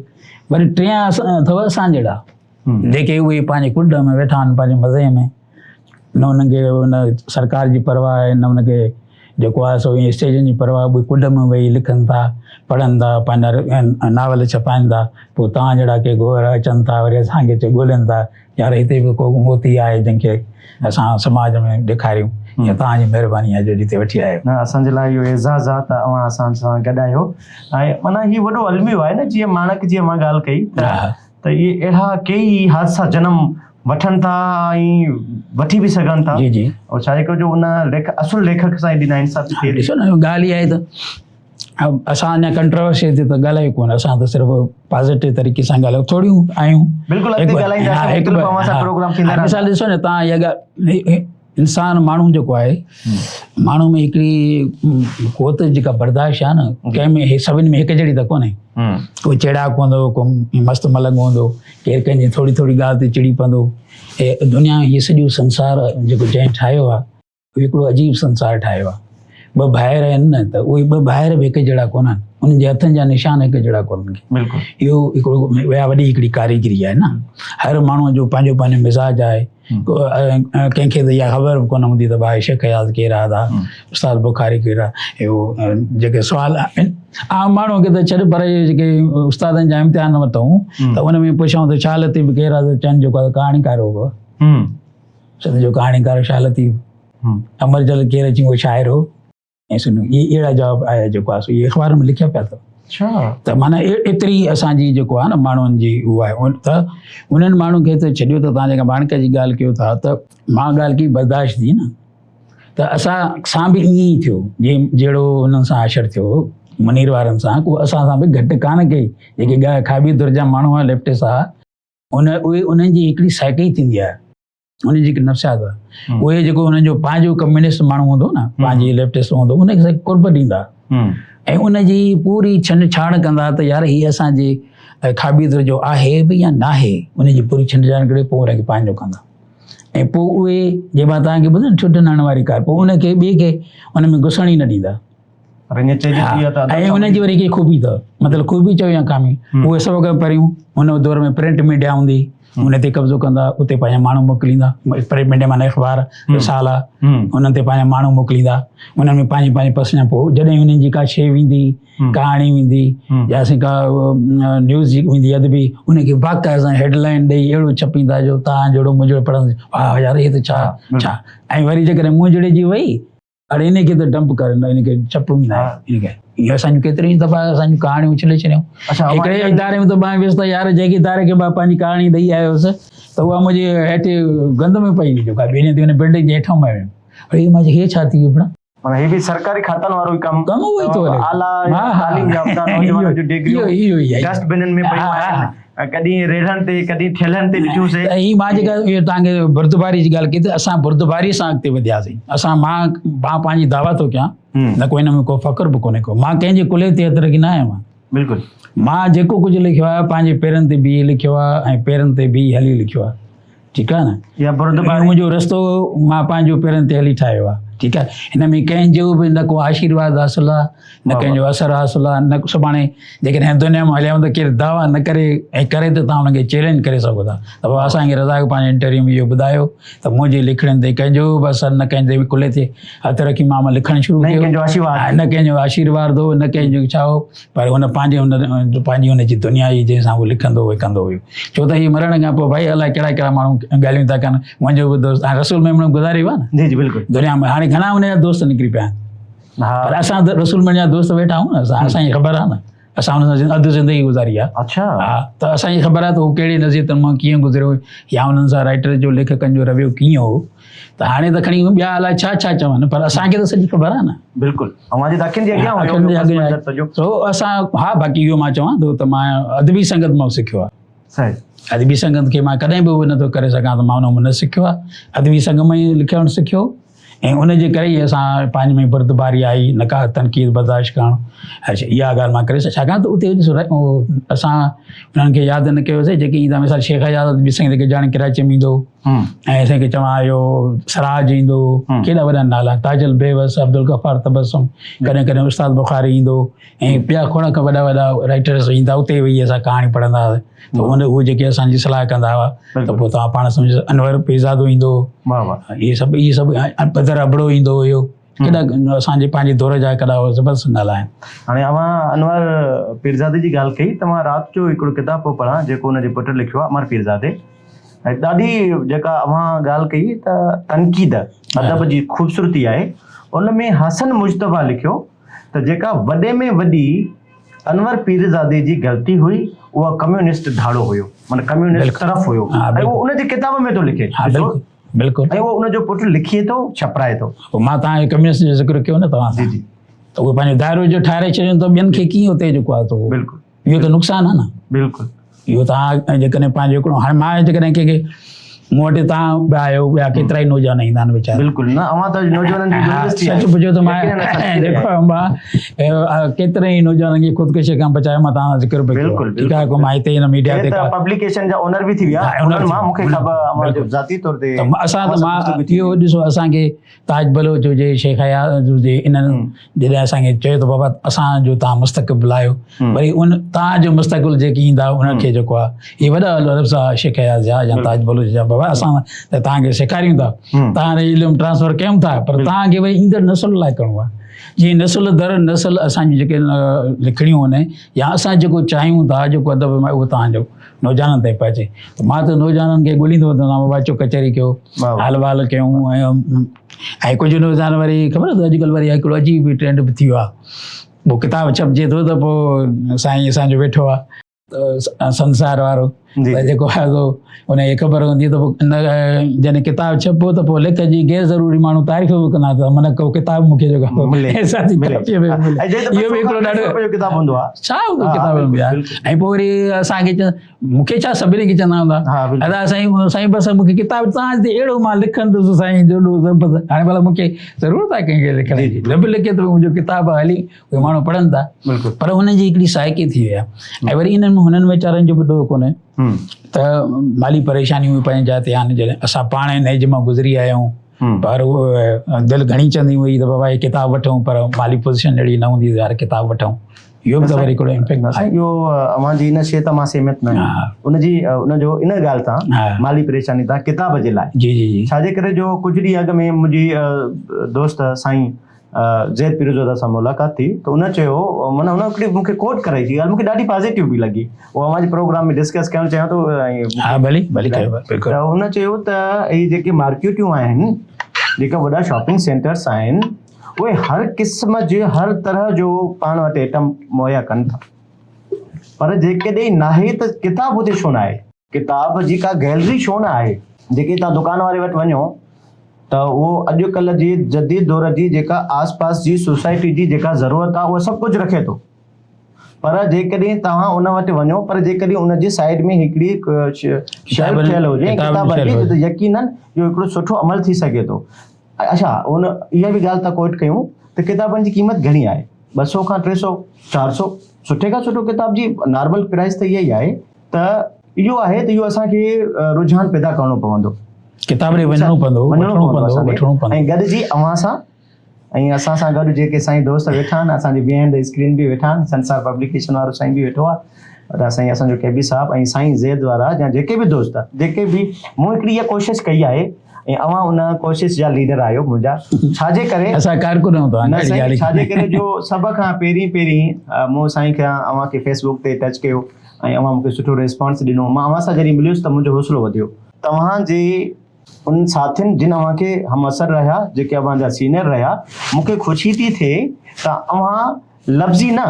B: वरी टे अथव असां जहिड़ा जेके उहे पंहिंजे कुंड में वेठा आहिनि पंहिंजे मज़े में न उन्हनि खे उन सरकार जी परवाह आहे न उनखे जेको आहे सो ईअं स्टेजनि जी परवाह। उहे कुंड में वेही लिखनि था पढ़नि था पंहिंजा नावल छपाइनि था। पोइ तव्हां जहिड़ा के गोर अचनि था वरी असांखे ॻोल्हनि था यार हिते बि को मोती आहे जंहिंखे असां समाज में ॾेखारियूं या तव्हांजी महिरबानी आहे जो जिते वठी आयो।
A: न असांजे लाइ इहो एज़ाज़ आहे त तव्हां असां सां गॾु आहियो। ऐं माना हीउ वॾो अलमियो आहे न जीअं माणक जीअं मां ॻाल्हि कई त इहे अहिड़ा कई हादसा जनम वठनि था ऐं वठी बि सघनि था।
B: जी जी
A: और छा आहे जो उन असुल लेखक सां हेॾी नाइंसाफ़ी थिए।
B: ॾिसो न ॻाल्हि इहा आहे त असां अञा कंट्रोवर्सी ते त ॻाल्हायूं कोन। असां त सिर्फ़ु पॉज़िटिव तरीक़े सां ॻाल्हायूं थोरियूं आहियूं। मिसाल ॾिसो न तव्हां इहा ॻाल्हि इंसानु माण्हू जेको आहे माण्हू में हिकिड़ी क़ुवत जेका बर्दाश्त आहे न कंहिंमें सभिनी में हिकु जहिड़ी त कोन्हे। कोई चिड़ाक हूंदो को मस्तु मलंग हूंदो केरु कंहिंजी थोरी थोरी ॻाल्हि ते चिड़ी पवंदो। दुनिया हीअ सॼो संसार जेको जंहिं ठाहियो आहे उहो हिकिड़ो अजीब संसार ठाहियो आहे। ॿ भाइर आहिनि न त उहे ॿ भाइर बि हिकु जहिड़ा कोन आहिनि। उन्हनि जे हथनि जा निशान हिकु जहिड़ा कोन्हनि। इहो हिकिड़ो वॾी हिकिड़ी कारीगरी आहे न। हर माण्हूअ जो पंहिंजो पंहिंजो मिज़ाज आहे। कंहिंखे त इहा ख़बर बि कोन हूंदी त भाई शेख हयात केरु आहे उस्ताद बुखारी केरु आहे। इहो जेके सुवाल आहिनि आम माण्हूअ खे त छॾ पर जेके उस्तादनि जा इम्तिहान वरितऊं त उन में पुछऊं त छा लतीफ़ केरु आहे त चवनि जेको आहे कहाणीकार हो सिंध जो कहाणीकार छा लतीफ़। अमर जल केरु अची उहो शाइर हो ऐं सुनो इहे अहिड़ा जवाब आया जेको आहे इहे अख़बार में लिखिया पिया अथव। त माना एतिरी असांजी जेको आहे न माण्हुनि जी उहा आहे त उन्हनि माण्हुनि खे त छॾियो त तव्हां जेका माणक जी ॻाल्हि कयो था त मां ॻाल्हि कई बर्दाश्त थी न त असां सां बि ईअं ई थियो जहिड़ो हुननि सां असरु थियो मुनीर वारनि सां को असां सां बि घटि कान कई। जेके खाबी दुर जा माण्हू आहे लेफ्टिस्ट आहे उहे उन्हनि जी हिकिड़ी साइकी थींदी आहे उनजी जेकी नफ़्सियात आहे उहे जेको उन्हनि जो पंहिंजो कम्युनिस्ट माण्हू हूंदो न पंहिंजी लेफ्टिस्ट हूंदो उनखे कुर्ब ॾींदा ऐं उनजी पूरी छंड छाड़ कंदा त यार हीअ असांजे ख़ाबियत जो आहे बि या न आहे उनजी पूरी छिंड जानकारी पोइ उनखे पंहिंजो कंदा ऐं पोइ उहे जंहिं तव्हांखे ॿुधनि छुटनि हणण वारी कार पोइ उनखे ॿिए खे उन में घुसण ई न ॾींदा ऐं उनजी वरी हिकिड़ी खूबी अथव मतिलबु खूबी चयो या कामी उहे सभु खां पहिरियों उन दौर में प्रिंट मीडिया हूंदी उन ते कब्ज़ो कंदा उते पंहिंजा माण्हू मोकिलींदा प्रिंट मीडिया माना अख़बार रिसाला उन्हनि ते पंहिंजा माण्हू मोकिलींदा उन्हनि में पंहिंजी पंहिंजी पसंदि पोइ जॾहिं उन्हनि जी का शइ वेंदी कहाणी वेंदी या का न्यूज़ वेंदी अदबी उनखे बाक़ाइदा सां हेडलाइन ॾेई अहिड़ो छपींदा जो तव्हां जहिड़ो मुंहिंजो पढ़ंदो वाह यार इहे त छा ऐं वरी जेकॾहिं मुंहुं जुड़िजी वई अरे इनखे त डंप कर इनखे छपूं ई न आहे इनखे इहो असांजूं केतिरी दफ़ा असांजूं कहाणियूं उछले छॾियूं हिकिड़े इदारे में त मां वियुसि त यार जंहिंखे इदारे खे मां पंहिंजी कहाणी ॾेई आयो हुउसि त उहा मुंहिंजे हेठि गंद में पई हुई जेका ॿिए ॾींहं ते हुन बिल्डिंग जे हेठां मां वियुमि अड़े मां हे छा थी वियो भेण
A: माना हे बि सरकारी खातनि वारो ई कमु
B: उहो ई थो हले
A: आला तालीम याफ़्ता नौजवान जो डिग्रियूं डस्टबिननि में पयूं आहिनि कॾहिं रेढ़नि ते कॾहिं ठेलनि ते ॾिठियूंसीं
B: ही मां जेका इहो तव्हांखे बुर्दबारी जी ॻाल्हि कई त असां बुर्दबारी सां अॻिते वधियासीं असां मां पंहिंजी दावा थो कयां न कोई हिन में को फ़ख़्रु बि कोन्हे को मां कंहिंजे कुले ते हथ रखी न आहियां मां
A: बिल्कुलु मां
B: जेको कुझु लिखियो आहे पंहिंजे पेरनि ते बीही लिखियो आहे ऐं पेरनि ते बीही हली लिखियो आहे ठीकु आहे न
A: या बुर्दबारी
B: मुंहिंजो रस्तो मां पंहिंजो पेरनि ते हली ठाहियो आहे ठीकु आहे हिन में कंहिंजो बि न को आशीर्वाद हासिलु आहे न कंहिंजो असरु हासिलु आहे न सुभाणे जेकॾहिं दुनिया में हलिया त केरु दावा न करे ऐं करे त तव्हां हुनखे चैलेंज करे सघो था त पोइ असांखे रज़ा पंहिंजे इंटरव्यू में इहो ॿुधायो त मुंहिंजे लिखण ते कंहिंजो बि असरु न कंहिंजे बि कुले ते हथ रखी मां लिखणु शुरू कयो न कंहिंजो आशीर्वाद हो न कंहिंजो छा हो पर हुन पंहिंजी हुनजी दुनिया जी जंहिंसां उहो लिखंदो हुओ कंदो हुयो छो त हीअ मरण खां पोइ भाई अलाए कहिड़ा कहिड़ा माण्हू ॻाल्हियूं था कनि मुंहिंजो बि दोस्त रसूल में गुज़ारे वियो आहे न
A: जी बिल्कुलु
B: दुनिया में हाणे घणा हुनजा दोस्त निकिरी पिया पर असां त रसूल में जा दोस्त वेठा आहियूं न असांजी ख़बर आहे न असां हुन सां अधु ज़िंदगी गुज़ारी आहे
A: अच्छा
B: हा त असांजी ख़बर आहे त उहो कहिड़ी नज़ीरतनि मां कीअं गुज़रियो या हुननि सां राइटर जो लेखकनि जो रवियो कीअं हो त हाणे त खणी ॿिया अलाए छा छा चवनि पर असांखे त सॼी ख़बर आहे न तो असां हा बाक़ी इहो मां चवां थो त मां अदबी संगत मां सिखियो आहे अदबी संगत खे मां कॾहिं बि उहो नथो करे सघां त मां हुन में न सिखियो आहे अदबी संगत में ई लिखणु सिखियो ऐं उनजे करे ई असां पंहिंजे में बुर्दबारी आई न का तनक़ीद बर्दाश्त करणु इहा ॻाल्हि मां करे छाकाणि त उते असां उन्हनि खे यादि न कयोसीं जेके ईंदा मिसाल शेख आज़ाद बि असांखे ॼाण कराची में ईंदो ऐं असांखे चवां इहो सराज ईंदो केॾा वॾा नाला ताजल बेवस अब्दुल गफ़ार तबस्सुम कॾहिं कॾहिं उस्ताद बुखारी ईंदो ऐं ॿिया खोड़ खां वॾा वॾा राइटर्स ईंदा उते वेही असां कहाणी पढ़ंदा हुआसीं त उहे जेके असांजी सलाह कंदा हुआ त पोइ तव्हां पाण सम्झो अनवर पेज़ादो ईंदो इहे सभु बदर अबड़ो ईंदो हुयो केॾा असांजे पंहिंजे दौर जा केॾा ज़बरदस्त नाला आहिनि
A: हाणे अवां अनवर पीरज़ादे जी ॻाल्हि कई त मां राति जो हिकिड़ो किताब पियो पढ़ां जेको हुनजे पुटु लिखियो आहे अमर पीरज़ादे ऐं ॾाढी जेका अवां ॻाल्हि कई त तनक़ीद अदब जी ख़ूबसूरती आहे उन में हसन मुश्तबा लिखियो त जेका वॾे में वॾी अनवर पीरज़ादे जी ग़लती हुई उहा कम्युनिस्ट धाड़ो हुयो माना कम्युनिस्ट तरफ़ हुयो ऐं उहो उनजी किताब में थो लिखे
B: बिल्कुलु
A: ऐं उहो उनजो पुटु लिखिए थो छपराए थो
B: पोइ मां तव्हांखे कम्युनिस्ट जो ज़िक्र कयो न तव्हां
A: जी जी
B: त उहे पंहिंजो दाइरो जो ठाहे छॾियो त ॿियनि खे कीअं उते जेको आहे त
A: बिल्कुलु
B: इहो त नुक़सानु आहे न
A: बिल्कुलु
B: इहो तव्हां जेकॾहिं पंहिंजो हिकिड़ो हाणे मां जेकॾहिं कंहिंखे मूं वटि तव्हां ॿिया आहियो ॿिया केतिरा ई नौजवान ईंदा आहिनि वीचारा
A: बिल्कुलु न अवां त नौजवाननि जी
B: सच पुछो त मां जेको मां केतिरे ई नौजवाननि खे ख़ुदकुशी खां बचायो मां तव्हां ज़िक्र पियो
A: बिल्कुलु
B: ठीकु आहे को मां हिते हिन मीडिया ते
A: पब्लिकेशन जा ओनर बि थी विया मां मूंखे ख़बर ज़ाती तौर ते
B: असां त मां इहो ॾिसो असांखे ताज बलोच हुजे शेख हयात हुजे इन्हनि जॾहिं असांखे चयो त बाबा असांजो तव्हां मुस्तक़बिल आहियो वरी उन तव्हांजो मुस्तक़बिल जेके ईंदा उनखे जेको आहे इहे वॾा लफ़्ज़ आहे शेख हयात जा या ताज बलोच जा बाबा असां त तव्हांखे सेखारियूं था तव्हां इल्मु ट्रांसफर कयूं था पर तव्हांखे वरी ईंदड़ नसुल लाइ करिणो आहे जीअं नसुल दर नसुल असांजी जेके लिखणियूं आहिनि या असां जेको चाहियूं था जेको अदब में उहो तव्हांजो नौजवाननि ताईं पहुचे त मां त नौजवाननि खे ॻोल्हींदो वञा बाबा अचो कचहरी कयो हाल वाल कयूं ऐं कुझु नौजवान वरी ख़बर अथव अॼुकल्ह वरी हिकिड़ो अजीब बि ट्रेंड बि थी वियो आहे पोइ किताब छपजे थो त पोइ साईं असांजो वेठो आहे त संसार वारो
A: जी।
B: त जेको आहे उनखे ख़बर हूंदी त पोइ इन जॾहिं किताबु छपो त पोइ लिख जी गैर ज़रूरी माण्हू तारीफ़ बि कंदा त मन को किताबु मूंखे जेको
A: मिले।
B: एहसासी
A: मिले।
B: कापीअ में मिले।
A: ऐं जे त
B: इहो बि हिकिड़ो ॾाढो
A: जो किताब हूंदो आहे।
B: छा हूंदो
A: हा,
B: किताब में
A: बिल्कुलु,
B: आहे।
A: बिल्कुलु।
B: ऐं पोइ वरी असांखे मूंखे छा सभिनी खे चवंदा हूंदा
A: हा, बिल्कुलु।
B: अदा साईं बसि मूंखे किताब तव्हां हिते अहिड़ो मां लिखंदुसि साईं जो हाणे भला मूंखे ज़रूरत आहे कंहिंखे लिखण जी रब लिखे त मुंहिंजो किताब हली उहे माण्हू पढ़नि था
A: बिल्कुलु।
B: पर हुनजी हिकिड़ी साइकी थी वई आहे। ऐं वरी हुननि वीचारनि जो बि ॾोह कोन्हे त माली परेशानियूं पंहिंजा थिया आहिनि जॾहिं असां पाण नेज मां गुज़री आया आहियूं पर उहो दिलि घणी चवंदी हुई त बाबा हीअ किताब वठूं पर माली पोज़ीशन अहिड़ी न हूंदी यार किताब वठूं। इहो बि त वरी हिकिड़ो इम्पैक्ट आहे।
A: इहो अव्हांजी इन शइ तां मां सहमत न आहियां। उनजी उनजो इन ॻाल्हि तां माली परेशानी तां किताब जे लाइ
B: जी जी जी
A: छाजे करे जो कुझु ॾींहं अॻु में मुंहिंजी दोस्त साईं ज़ैद फिरोज़ादा सां मुलाक़ात थी त उन चयो माना हुन हिकिड़ी मूंखे कोट कराई थी ॻाल्हि मूंखे ॾाढी पॉज़िटिव बि लॻी उहा अव्हांजे प्रोग्राम में डिस्कस करणु चाहियां थो।
B: हा भली भली
A: त हुन चयो त हीअ जेके मार्केटियूं आहिनि जेका वॾा शॉपिंग सेंटर्स आहिनि उहे हर क़िस्म जे हर तरह जो पाण वटि आइटम मुहैया कनि था पर जेकॾहिं नाहे त किताब हुते छो न आहे। किताब जी का गैलरी छो न आहे। जेके तव्हां दुकान वारे वटि वञो त उहो अॼुकल्ह जी जदीद दौर जी जेका आसपास जी सोसाइटी जी जेका ज़रूरत आहे उहा सभु कुझु रखे थो पर जेकॾहिं तव्हां उन वटि वञो पर जेकॾहिं उनजे साइड में हिकिड़ी शेल्फ ठहियल हुजे किताब जी यकीनन इहो हिकिड़ो सुठो अमल थी सघे थो। अच्छा उन इहा बि ॻाल्हि था कोट कयूं त किताबनि जी क़ीमत घणी आहे 200 खां 300 400 सुठे खां सुठो किताब जी नॉर्मल प्राइस त इहा ई आहे त इहो आहे त इहो असांखे रुझान पैदा करणो पवंदो किताब ॾे वञणो पवंदो ऐं गॾिजी अव्हां सां ऐं असां सां गॾु जेके साईं दोस्त वेठा आहिनि असांजे बिहाइंड द स्क्रीन बि वेठा आहिनि संसार पब्लिकेशन वारो साईं बि वेठो आहे और साईं असांजो केबी साहब ऐं साईं ज़ैद वारा या जेके बि दोस्त जेके बि मूं हिकिड़ी इहा कोशिशि कई आहे ऐं अव्हां उन कोशिशि जा लीडर आहियो मुंहिंजा छाजे करे
B: असां कारकुन आहियूं
A: छाजे करे जो सभ खां पहिरीं मूं साईं खे अव्हांखे फेसबुक ते टच कयो ऐं अव्हां मूंखे सुठो रिस्पॉन्स ॾिनो मां अव्हां सां जॾहिं मिलियुसि त मुंहिंजो हौसलो वधियो। तव्हांजे उन साथियुनि जिन अव्हांखे हम असर रहिया जेके अव्हांजा सीनियर रहिया मूंखे ख़ुशी थी थिए त अव्हां लफ़्ज़ी न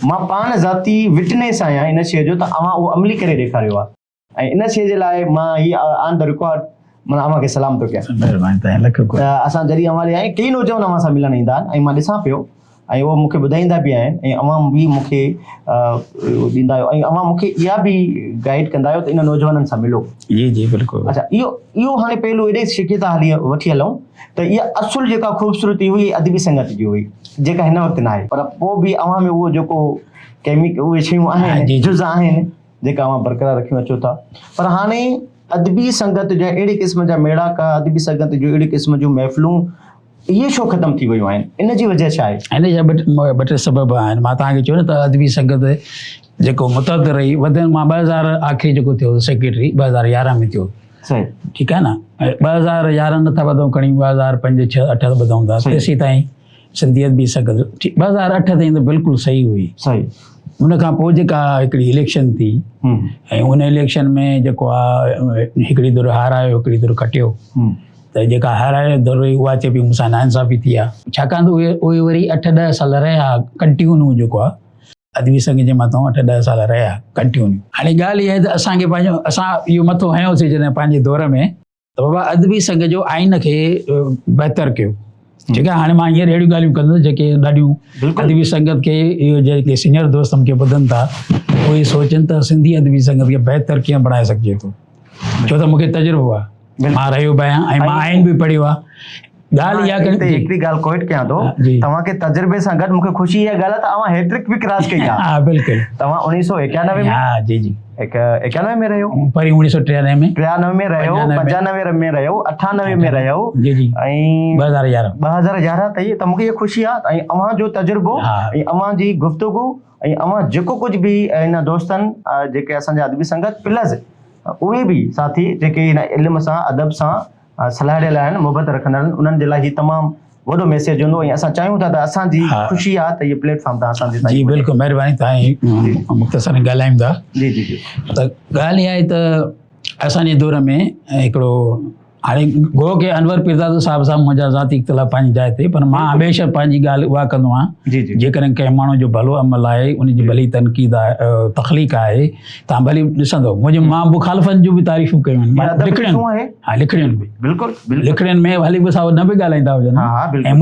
A: मां पाण ज़ाती विटनेस आहियां इन शइ जो त अव्हां उहो अमली करे ॾेखारियो आहे ऐं इन शइ जे लाइ मां हीअ ऑन द रिकॉर्ड माना अव्हांखे सलाम थो कयां। असां जॾहिं अव्हां आहियूं कई नौजवान अव्हां सां मिलण ईंदा आहिनि ऐं मां ॾिसां पियो ऐं उहो मूंखे ॿुधाईंदा बि आहिनि ऐं अव्हां बि मूंखे ॾींदा आहियो ऐं अव्हां मूंखे इहा बि गाइड कंदा आहियो त इन नौजवाननि सां मिलो। जी जी बिल्कुलु। अच्छा इहो हाणे पहिरियों एॾे शिके था वठी हलूं त इहा असुल जेका ख़ूबसूरती हुई अदबी संगत जी हुई जेका हिन वक़्तु न आहे पर पोइ बि अव्हां में उहो जेको उहे शयूं आहिनि जुज़ आहिनि जेका अव्हां बरक़रार रखियूं अचो था पर हाणे अदबी संगत जा अहिड़े क़िस्म जा मेड़ाका अदबी संगत जूं अहिड़ी क़िस्म जूं महफ़िलूं इहे छो ख़तमु थी वियूं आहिनि इन जी वजह छा आहे।
B: हिन जा ॿ टे सबब आहिनि। मां तव्हांखे चयो न त अदबी संगत जेको मुतहद रही वधि मां 2000 आख़िरी जेको थियो सेक्रेटरी 2011 में थियो सही ठीकु आहे न 2011 नथा वधूं खणी 2005 6 8 वधूं था तेसीं ताईं सिंधियत बि संगत 2008 ताईं त बिल्कुलु सही हुई सही। उन खां पोइ जेका हिकिड़ी इलेक्शन थी ऐं उन इलेक्शन में जेको आहे हिकिड़ी दौर हारायो हिकिड़ी दौर खटियो त जेका हारायो दौर हुई उहा चए पई मूंसां नाइंसाफ़ी थी आहे छाकाणि त उहे वरी 8-10 साल रहिया कंटिन्यू जेको आहे अदबी संघ जे मथां 8-10 साल रहिया कंटिन्यू। हाणे ॻाल्हि इहा आहे त असांखे पंहिंजो असां इहो मथो हयोसीं जॾहिं पंहिंजे दौर में त बाबा अदबी संघ जो आइन खे बहितर कयो ठीकु आहे। हाणे मां हींअर अहिड़ियूं ॻाल्हियूं कंदुसि जेके ॾाढियूं अदबी संगत खे इहो जेके सीनियर दोस्त मूंखे ॿुधनि था उहे सोचनि त सिंधी अदबी संगत खे बहितर कीअं बणाए सघिजे थो छो त मूंखे तजुर्बो आहे मां रहियो बि आहियां ऐं मां आइन बि पढ़ियो आहे। ॻाल्हि इहा
A: हिकिड़ी ॻाल्हि कोइट कयां थो तव्हांखे तजुर्बे सां गॾु मूंखे ख़ुशी इहा ॻाल्हि आहे त तव्हां हैट्रिक बि क्रॉस कई आहे। हा बिल्कुलु। तव्हां 1991 में हा जी जी 91 में रहियो
B: वरी 1993 में
A: 93 में रहियो 95 में रहियो 98 में रहियो
B: जी जी
A: ऐं
B: 2011
A: ताईं त मूंखे इहा ख़ुशी आहे ऐं अव्हां जो तजुर्बो ऐं अव्हां जी गुफ़्तगू ऐं अव्हां जेको कुझु बि इन दोस्तनि जेके असांजा अदबी संगत प्लस उहे बि साथी जेके इन इल्म सां अदब सां सलाहियल आहिनि मुहबत रखंदा आहिनि उन्हनि जे लाइ हीउ तमामु वॾो मैसेज हूंदो ऐं असां चाहियूं था त असांजी ख़ुशी आहे त इहो प्लेटफॉर्म तव्हां असांजे
B: जी बिल्कुलु महिरबानी तव्हां मुख़्तसर ॻाल्हायूं था जी जी जी। त ॻाल्हि इहा आहे त असांजे दौर में हिकिड़ो हाणे गो के अनवर पिरदाद साहब सां मुंहिंजा ज़ाती इख़्तिलाफ़ पंहिंजी जाइ ते, पर मां हमेशह पंहिंजी ॻाल्हि उहा कंदो आहियां
A: जी जी
B: जेकॾहिं कंहिं माण्हू जो भलो अमल आहे, उनजी भली तनक़ीद आहे, तख़लीक़ आहे, तव्हां भली ॾिसंदो। मां मुखालिफ़नि जूं बि तारीफ़ूं कयूं आहिनि, लिखणियुनि में,
A: बिल्कुलु
B: लिखणियुनि में भली बि सां न बि ॻाल्हाईंदा हुजनि। ऐं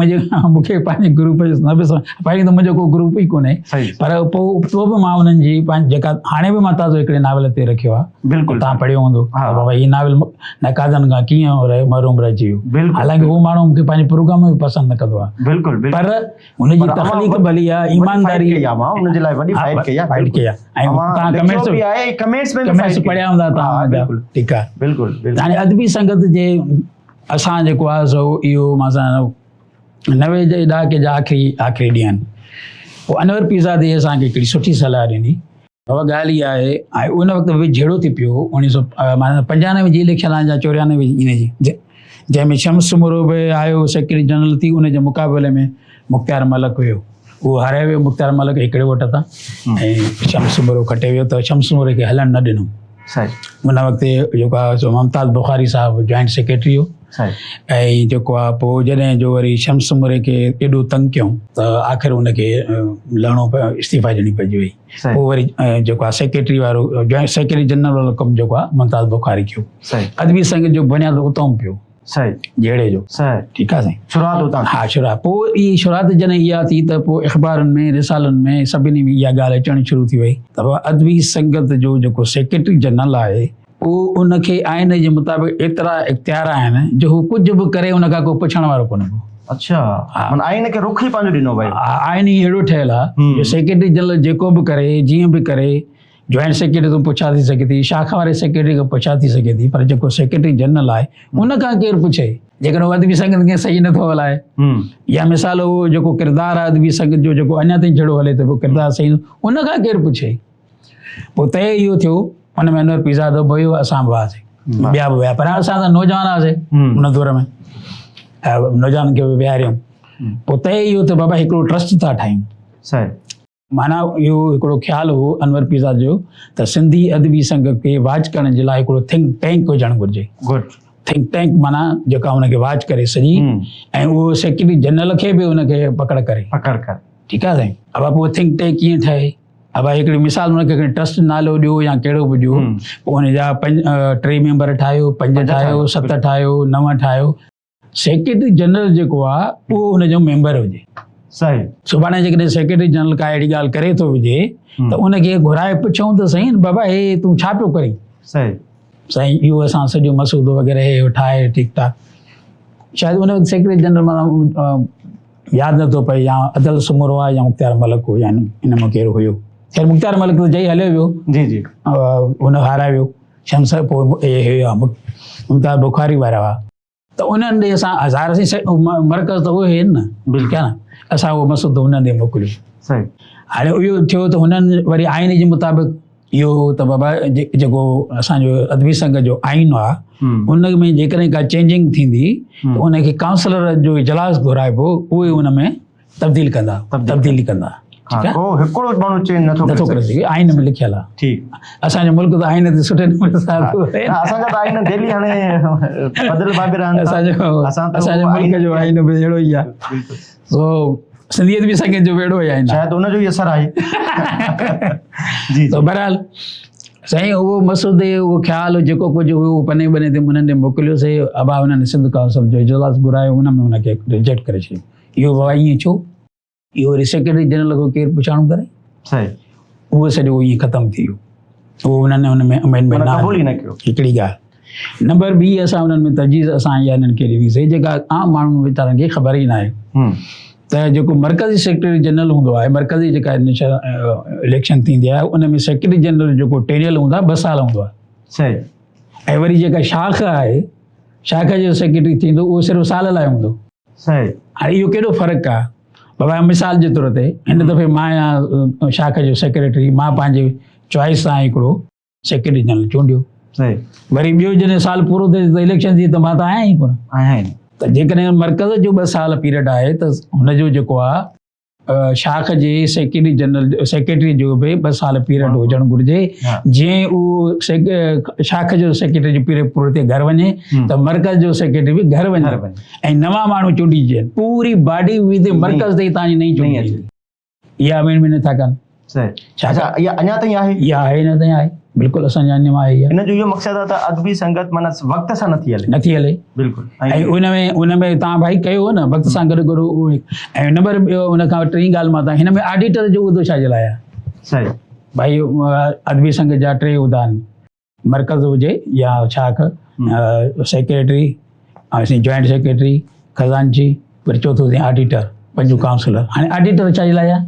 B: मूंखे पंहिंजे ग्रुप न बि पहिरीं त मुंहिंजो को ग्रुप ई कोन्हे, पर पोइ तो बि मां उन्हनि जी जेका हाणे बि मां ताज़ो हिकिड़े नावल ते रखियो आहे,
A: बिल्कुलु
B: तव्हां पढ़ियो हूंदो बाबा हीउ नावल नकाज़नि खां कीअं मरूम रहिजी वियो। हालांकि उहो माण्हू मूंखे पंहिंजे प्रोग्राम में बि पसंदि न कंदो आहे, पर हुनजी तख़लीक़ भली आहे, ईमानदारी फाइट कई आहे। ऐं तव्हां कमेंट्स पढ़िया हूंदा तव्हां, ठीकु आहे।
A: बिल्कुलु
B: हाणे अदबी संगत जे असां जेको आहे सो इहो मां 90 जे ॾहाके जा आख़िरी ॾींहं आहिनि। पोइ अनवर पीरज़ादे असांखे हिकिड़ी सुठी सलाह ॾिनी। बाबा ॻाल्हि इहा आहे, ऐं उन वक़्तु बि जहिड़ो थी पियो 1995 जी इलेक्शन आहे या 94 इन जी, जंहिंमें शम्स मुरोबे आयो सेक्रेटरी जनरल थी, उनजे मुक़ाबले में मुख़्तियार मलिक हुयो, उहो हारे वियो मुख़्तियार मलिक हिकिड़े वोट तां, ऐं शम्स मुरो खटे वियो। त शम्स मुरे खे हलणु न ॾिनो। उन वक़्तु जेको आहे सो मुमताज़ बुखारी साहिबु जॉइंट सेक्रेटरी हो, ऐं जेको आहे पोइ जॾहिं जो वरी शम्स मुरे खे एॾो तंग कयूं त आख़िर उनखे लहणो पियो, इस्तीफ़ा ॾियणी पइजी वई। पोइ वरी जेको आहे सेक्रेटरी वारो जॉइंट सेक्रेटरी जनरल वारो कमु जेको आहे मुमताज़ बुखारी कयो। अदबी संगत जो बुनियादु उतां पियो, जहिड़े जो, ठीकु आहे साईं, शुरूआत उतां। हा, शुरूआत। पोइ इहा शुरूआत जॾहिं इहा थी त पोइ अख़बारुनि में, रिसालनि में, सभिनी में इहा ॻाल्हि अचणु शुरू थी वई त अदबी संगत जो जेको सेक्रेटरी जनरल आहे, उहो उनखे आइन जे मुताबिक़ एतिरा इख़्तियार आहिनि जो हू कुझु बि करे उनखां को पुछण वारो कोन्हे को।
A: अच्छा, आइन खे रुख ई पंहिंजो ॾिनो भाई।
B: आइन ई अहिड़ो ठहियलु आहे जो सेक्रेटरी जनरल जेको बि करे, जीअं बि करे, जॉइंट सेक्रेटरी तो पुछा थी सघे थी, शाख वारे सेक्रेटरी खां पुछा थी सघे थी, पर जेको सेक्रेटरी जनरल आहे उनखां केरु पुछे जेकॾहिं अदबी संगत खे सही नथो हलाए। या मिसाल उहो जेको किरदारु आहे अदबी संगत जो जेको अञा ताईं जहिड़ो हले थो, किरदारु सही, उनखां केरु पुछे। पोइ तय इहो थियो, उन में अनवर पीरज़ादो बि हुयो, असां बि हुआसीं, ॿिया बि हुआ, पर असां त नौजवान हुआसीं उन दौर में, नौजवान खे बि विहारियूं। पोइ तय इहो त बाबा हिकिड़ो ट्रस्ट था ठाहियूं। माना इहो हिकिड़ो ख्यालु हो अनवर पीरज़ाद जो त सिंधी अदबी संघ खे वाच करण जे लाइ हिकिड़ो थिंक टैंक हुजणु घुरिजे। थिंक टैंक माना जेका हुनखे वाच करे सॼी, ऐं उहो सेक्रेटरी जनरल खे बि हुनखे पकड़ करे, ठीकु आहे साईं। अब पोइ थिंक टैंक कीअं ठहे, अब हिकिड़ी मिसाल हुनखे ट्रस्ट नालो ॾियो या कहिड़ो बि ॾियो, पोइ हुनजा 3 मेंबर ठाहियो, 5 ठाहियो, 7 ठाहियो, 9 ठाहियो। सेक्रेटरी जनरल जेको आहे उहो हुनजो मेंबर हुजे। सही। सुभाणे जेकॾहिं सेक्रेटरी जनरल का अहिड़ी ॻाल्हि करे थो विझे त उनखे घुराए पुछूं त सही बाबा हे तूं छा पियो करीं। सही साईं, इहो असां सॼो मसूदो वग़ैरह हे ठाहे ठीकु ठाक, शायदि उन सेक्रेटरी जनरल माना यादि नथो पए, या अदल सुमरो आहे या मुख़्तियार मलिक हो, या इन में कहिड़ो हुयो। ख़ैर मुख़्तियार मलिक त जई हलियो वियो, जी हुन हाराए वियो। शम्स पोइ मुमताज़ बुखारी वारा हुआ, त उन्हनि ॾे असां हज़ार मर्कज़ त उहे आहिनि न, ठीकु आहे न, असां उहो मसूदो उन्हनि ॾे मोकिलियो। हाणे इहो थियो त हुननि वरी आइन जे मुताबिक़ इहो त बाबा जेको असांजो अदबी संघ जो आइन आहे, उन में जेकॾहिं का चेंजिंग थींदी त उनखे काउंसलर जो इजलास घुराइबो, उहे उन में तब्दीली कंदा। नथो करे सघे, आइन में लिखियल आहे। असांजो मुल्क त आइन ते सुठे नमूने असांजो मुल्क जो आइन बि अहिड़ो ई आहे। सो सिंधियत बि संगत जो वेड़ो ई आइन, शायदि उनजो ई असर आहे। तो बहरहाल साईं उहो मसूदे, उहो ख़्यालु जेको कुझु हुयो पने बने ते उन्हनि ॾे मोकिलियोसीं। अबा उन्हनि सिंध काउंसिल जो इजलास घुरायो, उन में उनखे रिजेक्ट करे छॾियो। इहो बाबा ईअं छो, इहो वरी सेक्रेटरी जनरल खां केरु पुछाणो करे। सही, उहो सॼो ईअं ख़तमु थी वियो, उहो उन्हनि हुन में अमेंडमेंट न कयो। हिकिड़ी ॻाल्हि। नंबर 2 असां उन्हनि में तजवीज़ असां इहा हिननि खे ॾिनीसीं जेका आम माण्हू वीचारनि खे ख़बर ई न आहे, त जेको मर्कज़ी सेक्रेटरी जनरल हूंदो आहे, मर्कज़ी जेका इलेक्शन थींदी आहे, उन में सेक्रेटरी जनरल जेको टेरियल हूंदो आहे 2 साल हूंदो आहे। सही। ऐं वरी जेका शाख आहे, शाख जो सेक्रेटरी थींदो उहो सिर्फ़ु साल लाइ हूंदो। सही। हाणे इहो केॾो फ़र्क़ु आहे बाबा। मिसाल जे तौर ते हिन दफ़े मां आहियां शाख जो सेक्रेटरी, मां पंहिंजे चॉइस सां हिकिड़ो सेक्रेटरी जनरल चूंडियो। सही। वरी ॿियो जॾहिं साल पूरो थिए त इलेक्शन थी त मां त आहियां ई कोन। त जेकॾहिं मर्कज़ जो 2 साल पीरियड आहे त हुनजो जेको आहे शाख जे सेक्रेटरी जो बि 2 साल पीरियड हुजणु घुरिजे। जीअं उहो शाख जो सेक्रेटरी जो पीरियड पूरो थिए घर वञे त मर्कज़ जो सेक्रेटरी बि घर वञे ऐं नवां माण्हू चूंडिजनि। पूरी बॉडी विद मर्कज़ ताईं तव्हांजी नई चूंडी इहा अमेंडमेंट नथा कनि।
A: अच्छा, इहा अञा ताईं आहे?
B: इहा आहे न ताईं आहे, बिल्कुलु असांजे अञा आहे।
A: हिन जो इहो मक़सदु आहे त अदबी संगत माना वक़्त सां नथी हले। बिल्कुलु।
B: ऐं उनमें तव्हां भाई कयो न वक़्त सां गॾु गॾु। ऐं नंबर ॿियो उन खां टीं ॻाल्हि मां तव्हां हिन में ऑडिटर जो उहिदो छा जे लाइ आहे?
A: सही
B: भाई अदबी संघ जा 3 उहिदा आहिनि, मर्कज़ हुजे या शाख, सेक्रेटरी, जॉइंट सेक्रेटरी, खज़ानची, वरी चौथो ऑडिटर, 5 काउंसलर। हाणे ऑडिटर छा जे लाइ आहे?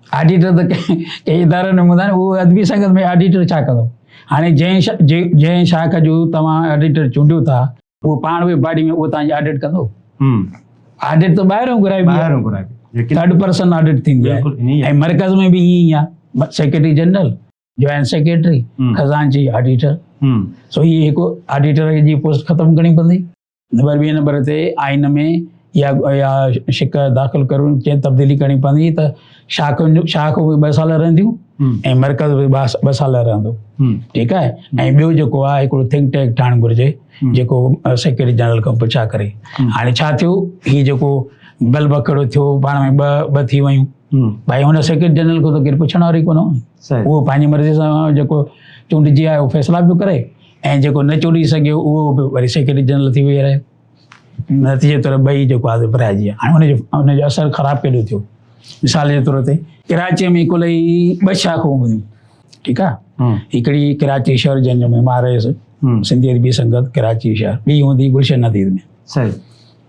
B: ऑडिटर त कंहिं इदारनि में हूंदा आहिनि, उहो अदबी संगत में ऑडिटर छा कंदो? हाणे जंहिं शाख जो तव्हां ऑडिटर चूंडियो था उहो पाण उहे बॉडी में उहो तव्हांजी ऑडिट कंदो। ऑडिट त ॿाहिरों घुराइबी, 3rd पर्सन ऑडिट थींदी आहे। ऐं मर्कज़ में बि ईअं ई आहे, सेक्रेटरी जनरल, जॉइंट सेक्रेटरी, खज़ानची, ऑडिटर। सो इहे हिकु ऑडिटर जी पोस्ट ख़तमु करणी पवंदी। नंबर 2 नंबर ते आइन में या शिकायत दाख़िल करूं, कंहिं तब्दीली करणी पवंदी त शाख उहे 2 साल रहंदियूं ऐं मर्कज़ बि 2 साल रहंदो। ठीकु आहे। ऐं ॿियो जेको आहे हिकिड़ो थिंक टैंक ठाहिणु घुरिजे जेको सेक्रेटरी जनरल खां पुछा करे। हाणे छा थियो, हीउ जेको बल बकड़ो थियो, पाण में ॿ थी वयूं, भाई हुन सेक्रेटरी जनरल खां त केरु पुछण वारो ई कोन हो। उहो पंहिंजी मर्ज़ी सां जेको चूंडिजी आहे उहो फ़ैसिला पियो करे, ऐं जेको न चूंडी सघियो उहो बि वरी सेक्रेटरी जनरल थी वेही रहे। नतीजे तौर 2 जेको आहे भराइजी। हाणे हुनजो असरु ख़राबु केॾो थियो। मिसाल जे तौर ते कराचीअ में कुल ई 2 शाखूं हुयूं। ठीकु आहे। हिकिड़ी कराची शहर जंहिंजो में मां रहियुसि, सिंधी अदबी संगत कराची शहर, ॿी हूंदी गुलशन नदीर में।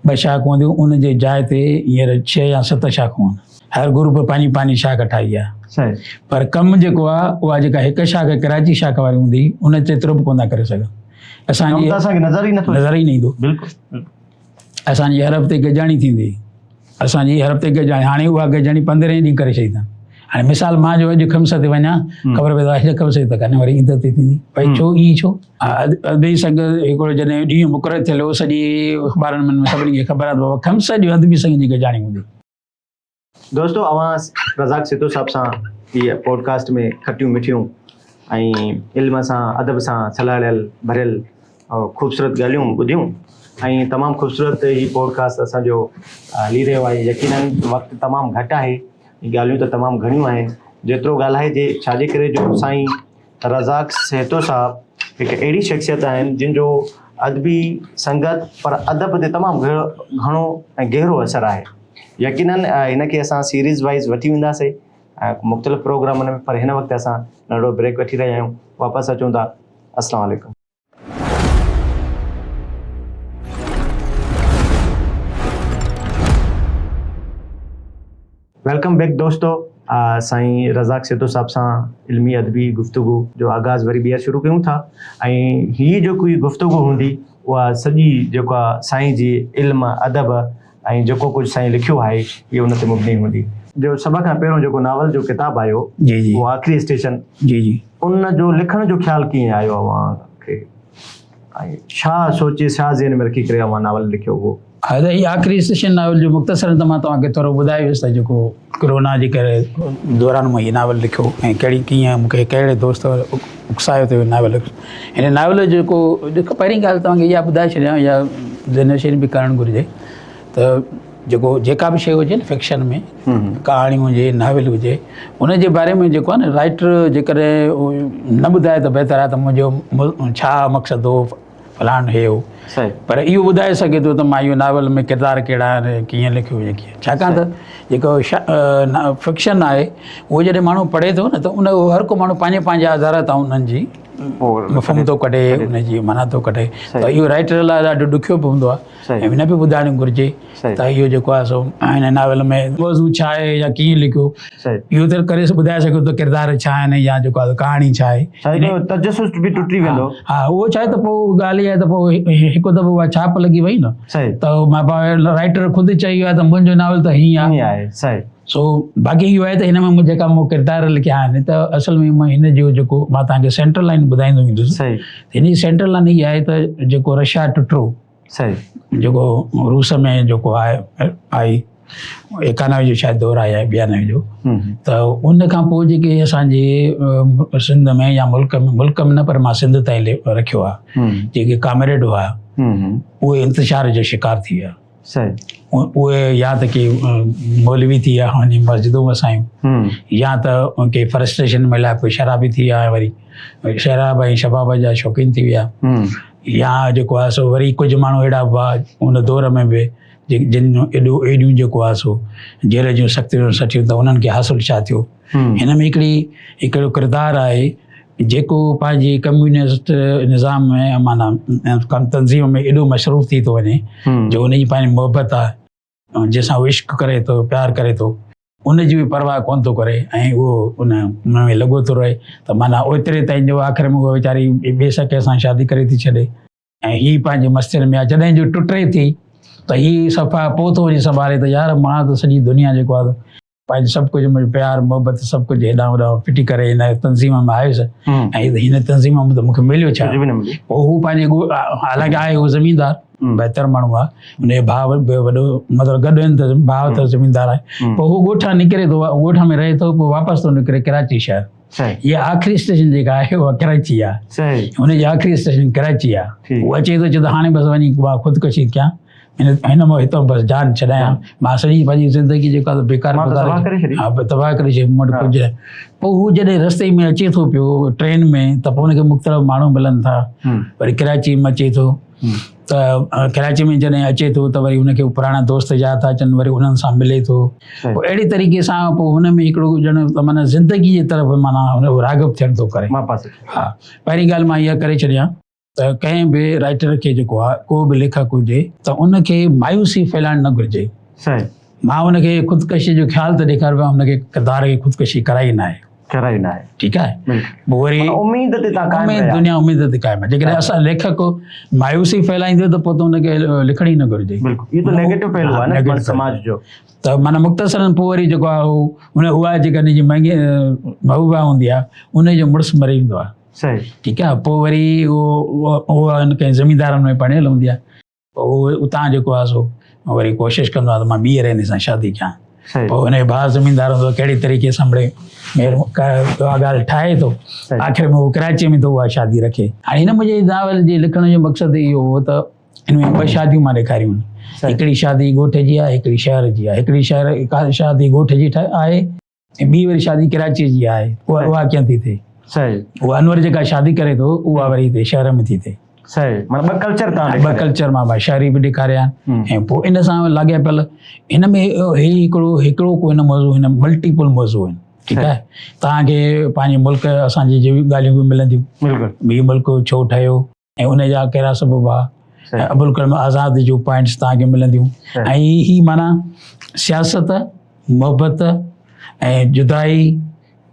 B: 2 शाखूं हूंदियूं, उनजे जाइ ते हींअर 6 या 7 शाखूं आहिनि। हर ग्रुप पंहिंजी शाख ठाही आहे। पर कमु जेको आहे उहा जेका हिकु शाख कराची शाख वारी हूंदी उन ते तुर बि कोन था करे सघनि। असांजी नज़र ई न ईंदो। असांजी हर हफ़्ते गजाणी थींदी, असांजी हर हफ़्ते गजाणी। हाणे उहा गजाणी 15 ॾींहं करे छॾी अथनि। हाणे मिसाल मां जो अॼु ख़म्स ते वञा, ख़बर पए त ख़म्स ते त कान्हे, वरी ईद ते थींदी। भई छो ईअं छो? अदबी संघ हिकिड़ो जॾहिं ॾींहुं मुक़ररु थियल हो, सॼी अख़बारनि में सभिनी खे ख़बर आहे त बाबा ख़म्स ॾींहुं अदबी संघ जी गजाणी हूंदी।
A: दोस्तो, अवां रज़ाक सितो साहब सां हीअ पॉडकास्ट में खटियूं मिठियूं ऐं इल्म सां अदब सां सलाहियल भरियल ख़ूबसूरत ॻाल्हियूं ॿुधियूं ऐं तमामु ख़ूबसूरत हीअ पॉडकास्ट असांजो हली रहियो आहे। यकीनन वक़्तु तमामु घटि आहे, ॻाल्हियूं त तमामु घणियूं आहिनि। जेतिरो ॻाल्हाइजे छाजे करे जो साईं रज़ाक सितो साहब हिकु अहिड़ी शख़्सियत आहिनि जिन जो अदबी संगत पर अदब ते तमामु घणो ऐं गहरो असरु आहे। यकीनन हिनखे असां सीरीज़ वाइज़ वठी वेंदासीं मुख़्तलिफ़ प्रोग्रामनि में, पर हिन वक़्तु असां नंढो ब्रेक वठी रहिया आहियूं। वापसि अचूं था। अस्सलाम वालेकुम। वेलकम बैक दोस्तों। साईं रज़ाक सितो साहब सां इल्मी अदबी गुफ्तगू जो आगाज़ वरी ॿीहर शुरू कयूं था ऐं हीअ जेको गुफ्तगू हूंदी उहा सॼी जेको आहे साईं जी इल्म अदब ऐं जेको कुझु साईं लिखियो आहे इहो उन ते मुबनी हूंदी। जो सभ खां पहिरियों जेको नावल जो किताबु आयो, उहो आख़िरी स्टेशन, उन जो लिखण जो ख़्यालु कीअं आयो अव्हांखे ऐं छा सोचे छा ज़हन में रखी करे अव्हां नावल लिखियो हो?
B: हीअ आख़िरी स्टेशन नावल जो मुख़्तसर त मां तव्हांखे थोरो ॿुधायोसि त जेको कोरोना जे करे दौरान मां हीअ नावल लिखियो ऐं कीअं मूंखे कहिड़े दोस्त उकसायो थियो नावल। हिन नावल जेको पहिरीं ॻाल्हि तव्हांखे इहा ॿुधाए छॾियां या ज़हननशीन बि करणु घुरिजे त जेका बि शइ हुजे न फिक्शन में, कहाणी हुजे, नावल हुजे, उनजे बारे में जेको आहे न राइटर जेकॾहिं न ॿुधाए त बहितर आहे त मुंहिंजो छा मक़सदु हो, फलाण हे हो। पर इहो ॿुधाए सघे थो त मां इहो नावल में किरदार कहिड़ा आहिनि, कीअं लिखियो हुजे कीअं। छाकाणि त जेको फिक्शन आहे उहो जॾहिं माण्हू पढ़े थो न त उन हर को माण्हू पंहिंजे आधार तां उन्हनि जी मफ़हूम थो कढे, उनजी माना थो कढे। त इहो राइटर लाइ ॾाढो ॾुखियो पवंदो आहे ऐं हिन बि ॿुधाइणु घुरिजे त इहो जेको आहे सो हिन नावल में मौज़ू छा आहे या कीअं लिखियो, इहो त करे ॿुधाए सघो त किरदार छा आहिनि या जेको आहे कहाणी छा आहे।
A: तजसुस बि टुटी वेंदो।
B: हा, उहो छा आहे त पोइ ॻाल्हि इहा आहे त पोइ हिकु दफ़ो उहा छाप लॻी वई न त मां राइटर ख़ुदि चई वियो आहे त मुंहिंजो नावल त हीअं आहे। सो बाक़ी इहो आहे त हिन में जेका मूं किरदार लिखिया आहिनि त असल में मां हिन जो जेको मां तव्हांखे सेंट्रल लाइन ॿुधाईंदो वेंदुसि। हिन जी सेंट्रल लाइन इहा आहे त जेको रशिया टुटो, जेको रूस में जेको आहे आई 91 जो शायदि दौरु आहे या 92 जो। त उन खां पोइ जेके असांजे सिंध में या मुल्क में न पर मां सिंध ताईं रखियो आहे, जेके कामरेड हुआ उहे इंतशार जो शिकार थी विया। उहे या त के मौलवी थी विया वञी मस्जिदूं वसायूं, या त के फ्रस्ट्रेशन में लाइ कोई शराबी थी विया, वरी शराब ऐं शबाब जा शौक़ीन थी विया, या जेको आहे सो वरी कुझु माण्हू अहिड़ा हुआ उन दौर में बि जिन एॾियूं जेको आहे सो जेल जूं सख़्तियूं सठियूं त उन्हनि खे हासिलु छा थियो। हिन में हिकिड़ो किरदारु आहे जेको पंहिंजी कम्यूनिस्ट निज़ाम में माना तंज़ीम में एॾो मशरूफ़ थी थो वञे जो उनजी पंहिंजी मोहबत आहे जंहिंसां उहो इश्क करे थो, प्यारु करे थो, उनजी बि परवाह कोन थो करे ऐं उहो उन में लॻो थो रहे। त माना ओतिरे ताईं जो आख़िर में उहा वीचारी ॿिए शके सां शादी करे थी छॾे ऐं हीअ पंहिंजे मस्तियुनि में आहे। जॾहिं जो टुटे थी त हीअ सफ़ा पोइ थो वञी संभाले त यार मां त सॼी दुनिया जेको आहे पंहिंजो सभु कुझु मुंहिंजो प्यारु मोहबत सभु कुझु हेॾां होॾां फिटी करे हिन तंज़ीम में आयुसि ऐं हिन तंज़ीम में त मूंखे मिलियो छा। पोइ हू पंहिंजे हालांकि आहे उहो ज़मीनदार बहितर माण्हू आहे, हुनजो भाउ वॾो मतिलबु गॾु आहिनि त भाउ त ज़मीनदार आहे। पोइ हू ॻोठा निकिरे थो, ॻोठ में रहे थो, पोइ वापसि थो निकिरे कराची शहर। इहा आख़िरी स्टेशन जेका आहे उहा कराची आहे, हुनजी आख़िरी स्टेशन कराची आहे। उहो अचे थो चए त हाणे बसि वञी मां ख़ुदकुशी कयां, हिन मां हितां बसि जान छॾायां, मां सॼी पंहिंजी ज़िंदगी जेका बेकार तबाह करे छॾी मूं वटि कुझु। पोइ हू जॾहिं रस्ते में अचे थो पियो ट्रेन में त पोइ हुनखे मुख़्तलिफ़ माण्हू मिलनि था, वरी कराची में अचे थो त कराची में जॾहिं अचे थो त वरी हुनखे पुराणा दोस्त यादि था अचनि, वरी उन्हनि सां मिले थो। पोइ अहिड़ी तरीक़े सां पोइ हुन में हिकिड़ो ॼण माना ज़िंदगी जे तरफ़ माना हुन राग़िब थियण थो करे। हा, पहिरीं ॻाल्हि मां इहा करे छॾियां त कंहिं बि राइटर खे जेको आहे को बि लेखक हुजे त उनखे मायूसी फैलाइणु न घुरिजे। मां हुनखे ख़ुदकशी जो ख़्यालु त ॾेखारियो आहे, हुनखे किरदार खे ख़ुदकशी कराई न आहे। ठीकु आहे, पोइ वरी दुनिया उमेद ते क़ाइमु आहे। जेकॾहिं असां लेखक मायूसी फैलाईंदो त पोइ त हुनखे लिखण ई न घुरिजे। त माना मुख़्तसरनि पोइ वरी जेको आहे उहा जेका हुनजी महांगी महबूबा हूंदी आहे उनजो मुड़ुसु मरी वेंदो आहे। ठीकु आहे, पोइ वरी उहा कंहिं ज़मीनदारनि में पढ़ियल हूंदी आहे, पोइ उहो उतां जेको आहे सो वरी कोशिशि कंदो आहे त मां ॿीहर हिन सां शादी कयां। पोइ हुनजो भाउ ज़मीनदार हूंदो कहिड़ी तरीक़े सां मिड़े उहा ॻाल्हि ठाहे थो, आख़िर में उहो कराची में थो उहा शादी रखे। हाणे हिन मुंहिंजे नावल जे लिखण जो मक़सदु इहो हो त हिन में ॿ शादियूं मां ॾेखारियूं आहिनि। हिकिड़ी शादी ॻोठ जी आहे, हिकिड़ी शहर जी आहे। हिकिड़ी शादी ॻोठ जी आहे ऐं ॿी वरी शादी कराची जी आहे। उहा कीअं थी थिए, उहा अनवर जेका शादी करे थो उहा वरी हिते शहर में थी थिए। ॿ कल्चर मां शहरी बि ॾेखारिया आहिनि ऐं पोइ इन सां लाॻापियल हिन में हिकिड़ो को हिन मौज़ू, हिन मल्टीपल मौज़ू आहिनि। ठीकु आहे, तव्हांखे पंहिंजे मुल्क असांजी जहिड़ी ॻाल्हियूं बि मिलंदियूं, ॿी मुल्क छो ठहियो ऐं उनजा कहिड़ा सबब आहे, अबुल कलाम आज़ाद जो पॉइंट्स तव्हांखे मिलंदियूं। ऐं ही माना सियासत, मोहबत ऐं जुदाई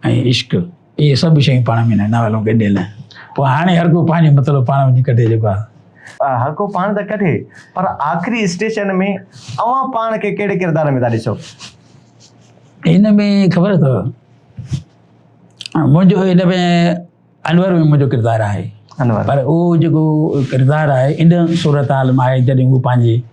B: ऐं इश्क, इहे सभु शयूं पाण में नावलूं गॾियल आहिनि। पोइ हाणे हर को पंहिंजो मतिलबु पाण वञी कढे जेको आहे,
A: हर को पाण त कढे, पर आख़िरी स्टेशन में अवां पाण खे कहिड़े किरदार में था ॾिसो?
B: हिन में ख़बर अथव मुंहिंजो हिन में अनवर में मुंहिंजो किरदारु आहे, पर उहो जेको किरदारु आहे इन सूरत हाल में आहे जॾहिं उहो पंहिंजी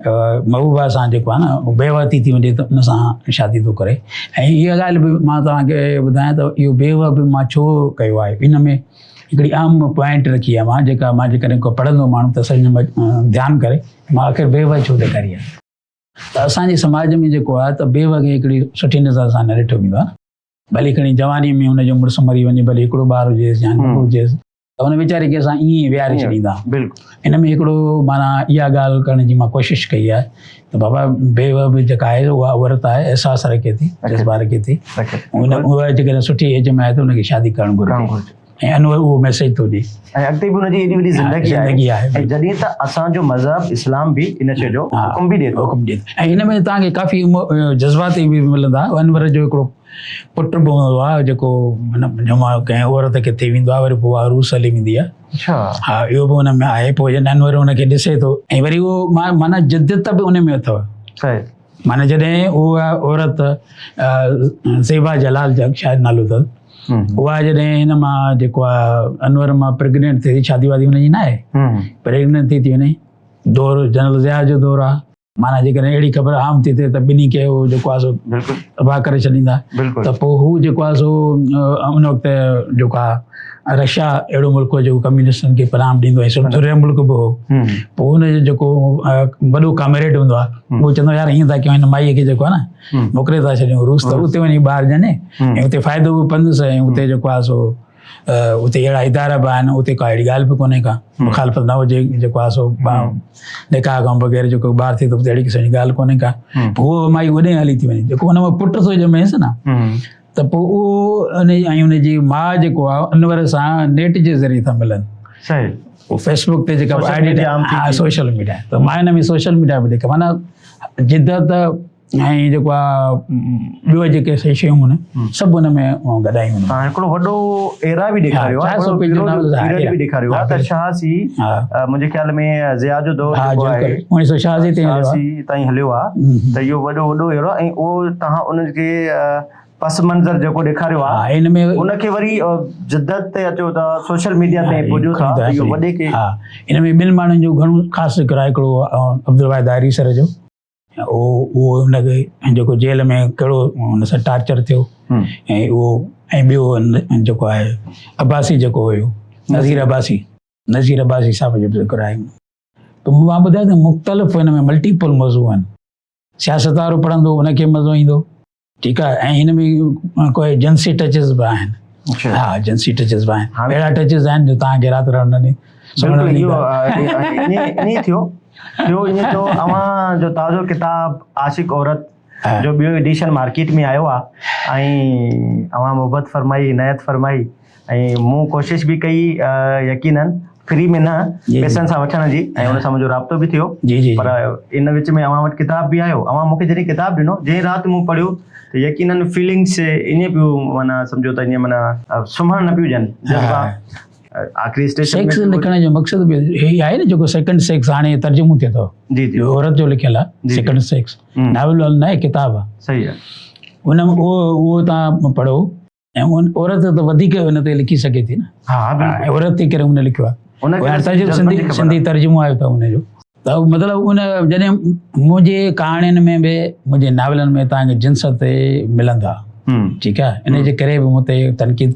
B: महबूबा सां जेको आहे न बेवती थी वञे त उन सां शादी थो करे। ऐं इहा ॻाल्हि बि मां तव्हांखे ॿुधायां त इहो बेवा बि मां छो कयो आहे। इन में हिकिड़ी आम पॉइंट रखी आहे मां, जेका मां जेकॾहिं को पढ़ंदो माण्हू त सॼो ध्यानु करे मां आख़िर बेवा छो ॾेखारी आहे। त असांजे समाज में जेको आहे त बेवा खे हिकिड़ी सुठी नज़र सां न ॾिठो वेंदो आहे। भले हिकिड़ी जवानी में हुनजो मुड़ुसु मरी वञे, भले हिकिड़ो ॿार हुजेसि या न हुजेसि, त हुन वीचारे खे असां ईअं विहारे छॾींदा। हिन में हिकिड़ो माना इहा ॻाल्हि करण जी मां कोशिशि कई आहे त बाबा बेवा बि जेका आहे उहा औरत आहे, अहसासु रखे थी, जज़्बा रखे थी, उहा जेकॾहिं सुठी एज में आहे त हुनखे शादी करणु घुरिजे ऐं अनवर उहो मैसेज थो ॾिए
A: ऐं अॻिते बि हुनजी एॾी वॾी ज़िंदगी आहे। ऐं जॾहिं त असांजो मज़हब इस्लाम बि इन शइ जो हुकुम बि ॾिए थो।
B: ऐं हिन में तव्हांखे काफ़ी जज़्बाती बि मिलंदा। अनवर जो हिकिड़ो पुटु बि हूंदो आहे जेको जमा कंहिं औरत खे थी वेंदो आहे, वरी पोइ उहा रूस हली वेंदी आहे। हा, इहो बि हुन में आहे। पोइ जॾहिं अनवर हुनखे ॾिसे थो ऐं वरी उहो माना जिद्दत बि उन में अथव। माना जॾहिं उहा औरत ज़ेबा जलाल जग शायदि नालो अथसि, उहा जॾहिं हिन मां जेको आहे अनवर मां प्रेग्नेंट थिए थी, शादी वादी हुनजी न आहे, प्रेग्नेंट थी वञे, दौरु जनरल ज़िया जो दौरु आहे, माना जेकॾहिं अहिड़ी ख़बर आम थी थिए त ॿिन्ही खे उहो जेको आहे सो
A: बिल्कुलु
B: तबाह करे छॾींदा
A: बिल्कुलु
B: त पोइ हू जेको आहे सो उन वक़्तु जेको आहे रशिया अहिड़ो मुल्क हो जेको कम्युनिस्टनि खे पनाह ॾींदो आहे सुठो मुल्क बि हो पोइ हुनजो जेको वॾो कामरेड हूंदो आहे उहो चवंदो यार हीअं था कयूं हिन माईअ खे जेको आहे न मोकिले था छॾियूं रूस त उते वञी ॿार ॼणे ऐं उते फ़ाइदो बि पवंदुसि ऐं उते जेको आहे सो उते अहिड़ा इदारा बि आहिनि उते का अहिड़ी ॻाल्हि बि कोन्हे का मुखालफ़त न हुजे जेको आहे सो निकाह खां बग़ैर जेको ॿार थिए त उते अहिड़ी क़िस्म जी ॻाल्हि कोन्हे का पोइ उहो माई होॾे हली थी वञे जेको हुन में पुटु थो ॼमेसि न त पोइ उहो ऐं हुनजी माउ जेको आहे अनवर सां नेट जे ज़रिए था मिलनि
A: सही
B: पोइ फेसबुक ते जेका सोशल मीडिया त मां हिन में सोशल मीडिया बि ॾेखां माना जिदत ऐं जेको आहे ॿियो जेके शयूं आहिनि सभु हुन में गॾायूं आहिनि
A: हिकिड़ो वॾो एरा बि ॾेखारियो आहे बि ॾेखारियो आहे त शाहसी मुंहिंजे ख़्याल में ज़िया जो दौर जेको आहे 1986 ताईं हलियो आहे त इहो वॾो वॾो एरो आहे ऐं उहो तव्हां उनखे पस मंज़र जेको ॾेखारियो आहे
B: हिन में
A: उनखे वरी जिदत ते अचो था सोशल मीडिया ते पुॼो था इहो वॾे खे
B: हिन में ॿिनि माण्हुनि जो घणो ख़ासि ज़िक्र आहे हिकिड़ो अब्दुल वाहिद आरी सर जो उहो हुनखे जेको जेल में कहिड़ो हुन सां टार्चर थियो ऐं उहो ऐं ॿियो जेको आहे अब्बासी जेको हुयो नज़ीर अब्बासी साहिब जो ज़िक्र आहे त मां ॿुधायां त मुख़्तलिफ़ हिन में मल्टीपल मौज़ू आहिनि सियासत वारो पढ़ंदो हुनखे मज़ो ईंदो ठीकु आहे ऐं हिन में कोई जिन्सी टचिस बि आहिनि हा जिन्सी टचिस बि आहिनि अहिड़ा टचिस आहिनि जो तव्हांखे राति रहंदे
A: थियो ईअं थियो अव्हां जो ताज़ो किताब आशिक औरत जो ॿियो एडिशन मार्केट में आयो आहे ऐं अव्हां मोहबत फरमाई इनायत फरमाई ऐं मूं कोशिशि बि कई यकीनन फ्री में न पैसनि सां वठण जी ऐं हुन सां मुंहिंजो राब्तो बि थियो पर इन विच में अव्हां वटि किताब बि आयो अव्हां मूंखे जॾहिं किताब ॾिनो जंहिं राति मूं पढ़ियो त यकीनन फीलिंग्स ईअं पियूं माना सम्झो त ईअं माना सुम्हण न पियूं ॼनि आख़िरी स्टेशन
B: सेक्स लिखण जो मक़सदु बि हे आहे न जेको सेकंड सेक्स हाणे तर्जुमो थिए थो जी औरत जो लिखियलु आहे सेकंड सेक्स नावल न आहे किताब आहे
A: सही आहे
B: हुन में उहो तव्हां पढ़ो ऐं औरत त वधीक हुन ते लिखी सघे थी न हा औरत थी करे हुन लिखियो आहे सिंधी तर्जुमो आयो अथव हुनजो त मतिलबु उन जॾहिं मुंहिंजे कहाणियुनि में बि मुंहिंजे नावलनि में तव्हांखे जिन्स ते मिलंदा ठीकु आहे इन जे करे बि मूं ते तनक़ीद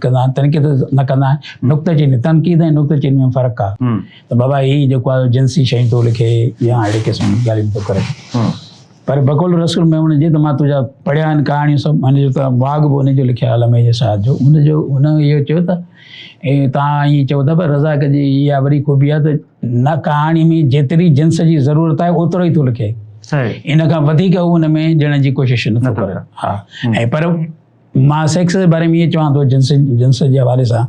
B: न कंदा नुक्तचीनी तनक़ीद ऐं नुक्तचीनी में फ़र्क़ु आहे त बाबा हीअ जेको आहे जिन्सी शयूं थो लिखे या अहिड़े क़िस्म जी ॻाल्हियूं थो करे पर बक़ौल रसूल में हुनजे त मां तुंहिंजा पढ़िया आहिनि कहाणियूं सभु हुनजो त बाग़ बि हुनजो लिखियो आहे अलमे जे साथ जो हुन इहो चयो त तव्हां ईअं चओ था पर रज़ाक जी इहा वरी ख़ूबी आहे त न कहाणी में जेतिरी जिन्स जी ज़रूरत आहे ओतिरो ई थो लिखे इन खां वधीक हुन में ॾियण जी कोशिशि नथो करे हा ऐं पर मां सेक्स जे बारे में इहे चवां थो जिन्स जे हवाले सां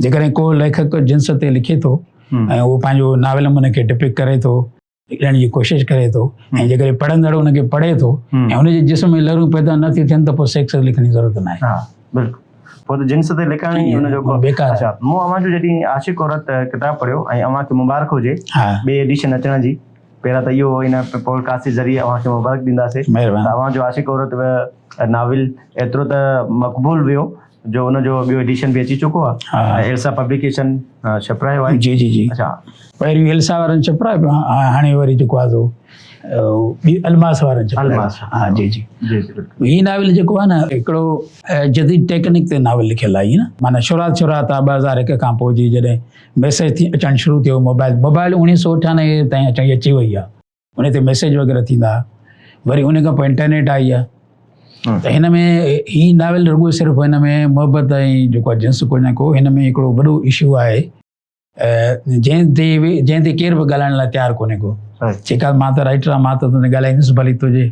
B: जेकॾहिं को लेखक जिन्स ते लिखे थो ऐं उहो पंहिंजो नावल में हुनखे डिपिक्ट करे थो ॾियण जी कोशिशि करे थो ऐं जेकॾहिं पढ़ंदड़ हुनखे पढ़े थो ऐं हुनजे जिस्म में लहरूं पैदा न थियूं थियनि त पोइ सेक्स लिखण जी ज़रूरत न आहे
A: बिल्कुलु पोइ त जिन्स ते लिखण ई हुनजो बेकार मूं अव्हां जो जॾहिं आशिक औरत किताबु पढ़ियो ऐं अव्हांखे मुबारक हुजे ॿिए एडिशन अचण जी पहिरियां त इहो हिन पॉडकास्ट जे ज़रिए अव्हांखे मुबारक ॾींदासीं अव्हां जो आशिक औरत नाविल एतिरो त मक़बूल वियो जो हुनजो ॿियो एडिशन बि अची चुको आहे एल्सा पब्लिकेशन छपरायो आहे
B: जी अच्छा पहिरियों एल्सा वारनि छपरायो हाणे वरी जेको आहे अलमास वारनि हा जी हीअ नाविल जेको आहे न हिकिड़ो जदीद टेक्निक ते नाविल लिखियलु आहे न माना शुरूआत आहे 2001 खां पोइ जी जॾहिं मैसेज अचणु शुरू थियो मोबाइल 1998 ताईं अची वई आहे उन ते मैसेज वग़ैरह थींदा वरी उन खां पोइ इंटरनेट आई आहे त हिन में हीअ नाविल रुॻो सिर्फ़ु हिन में मोहबत ऐं जेको आहे जिन्स को न को हिन में हिकिड़ो वॾो इशू आहे जंहिं ते केरु बि ॻाल्हाइण लाइ तयारु कोन्हे को जेका मां त राइटर आहे मां त तुंहिंजे ॻाल्हाईंदुसि भली तुंहिंजे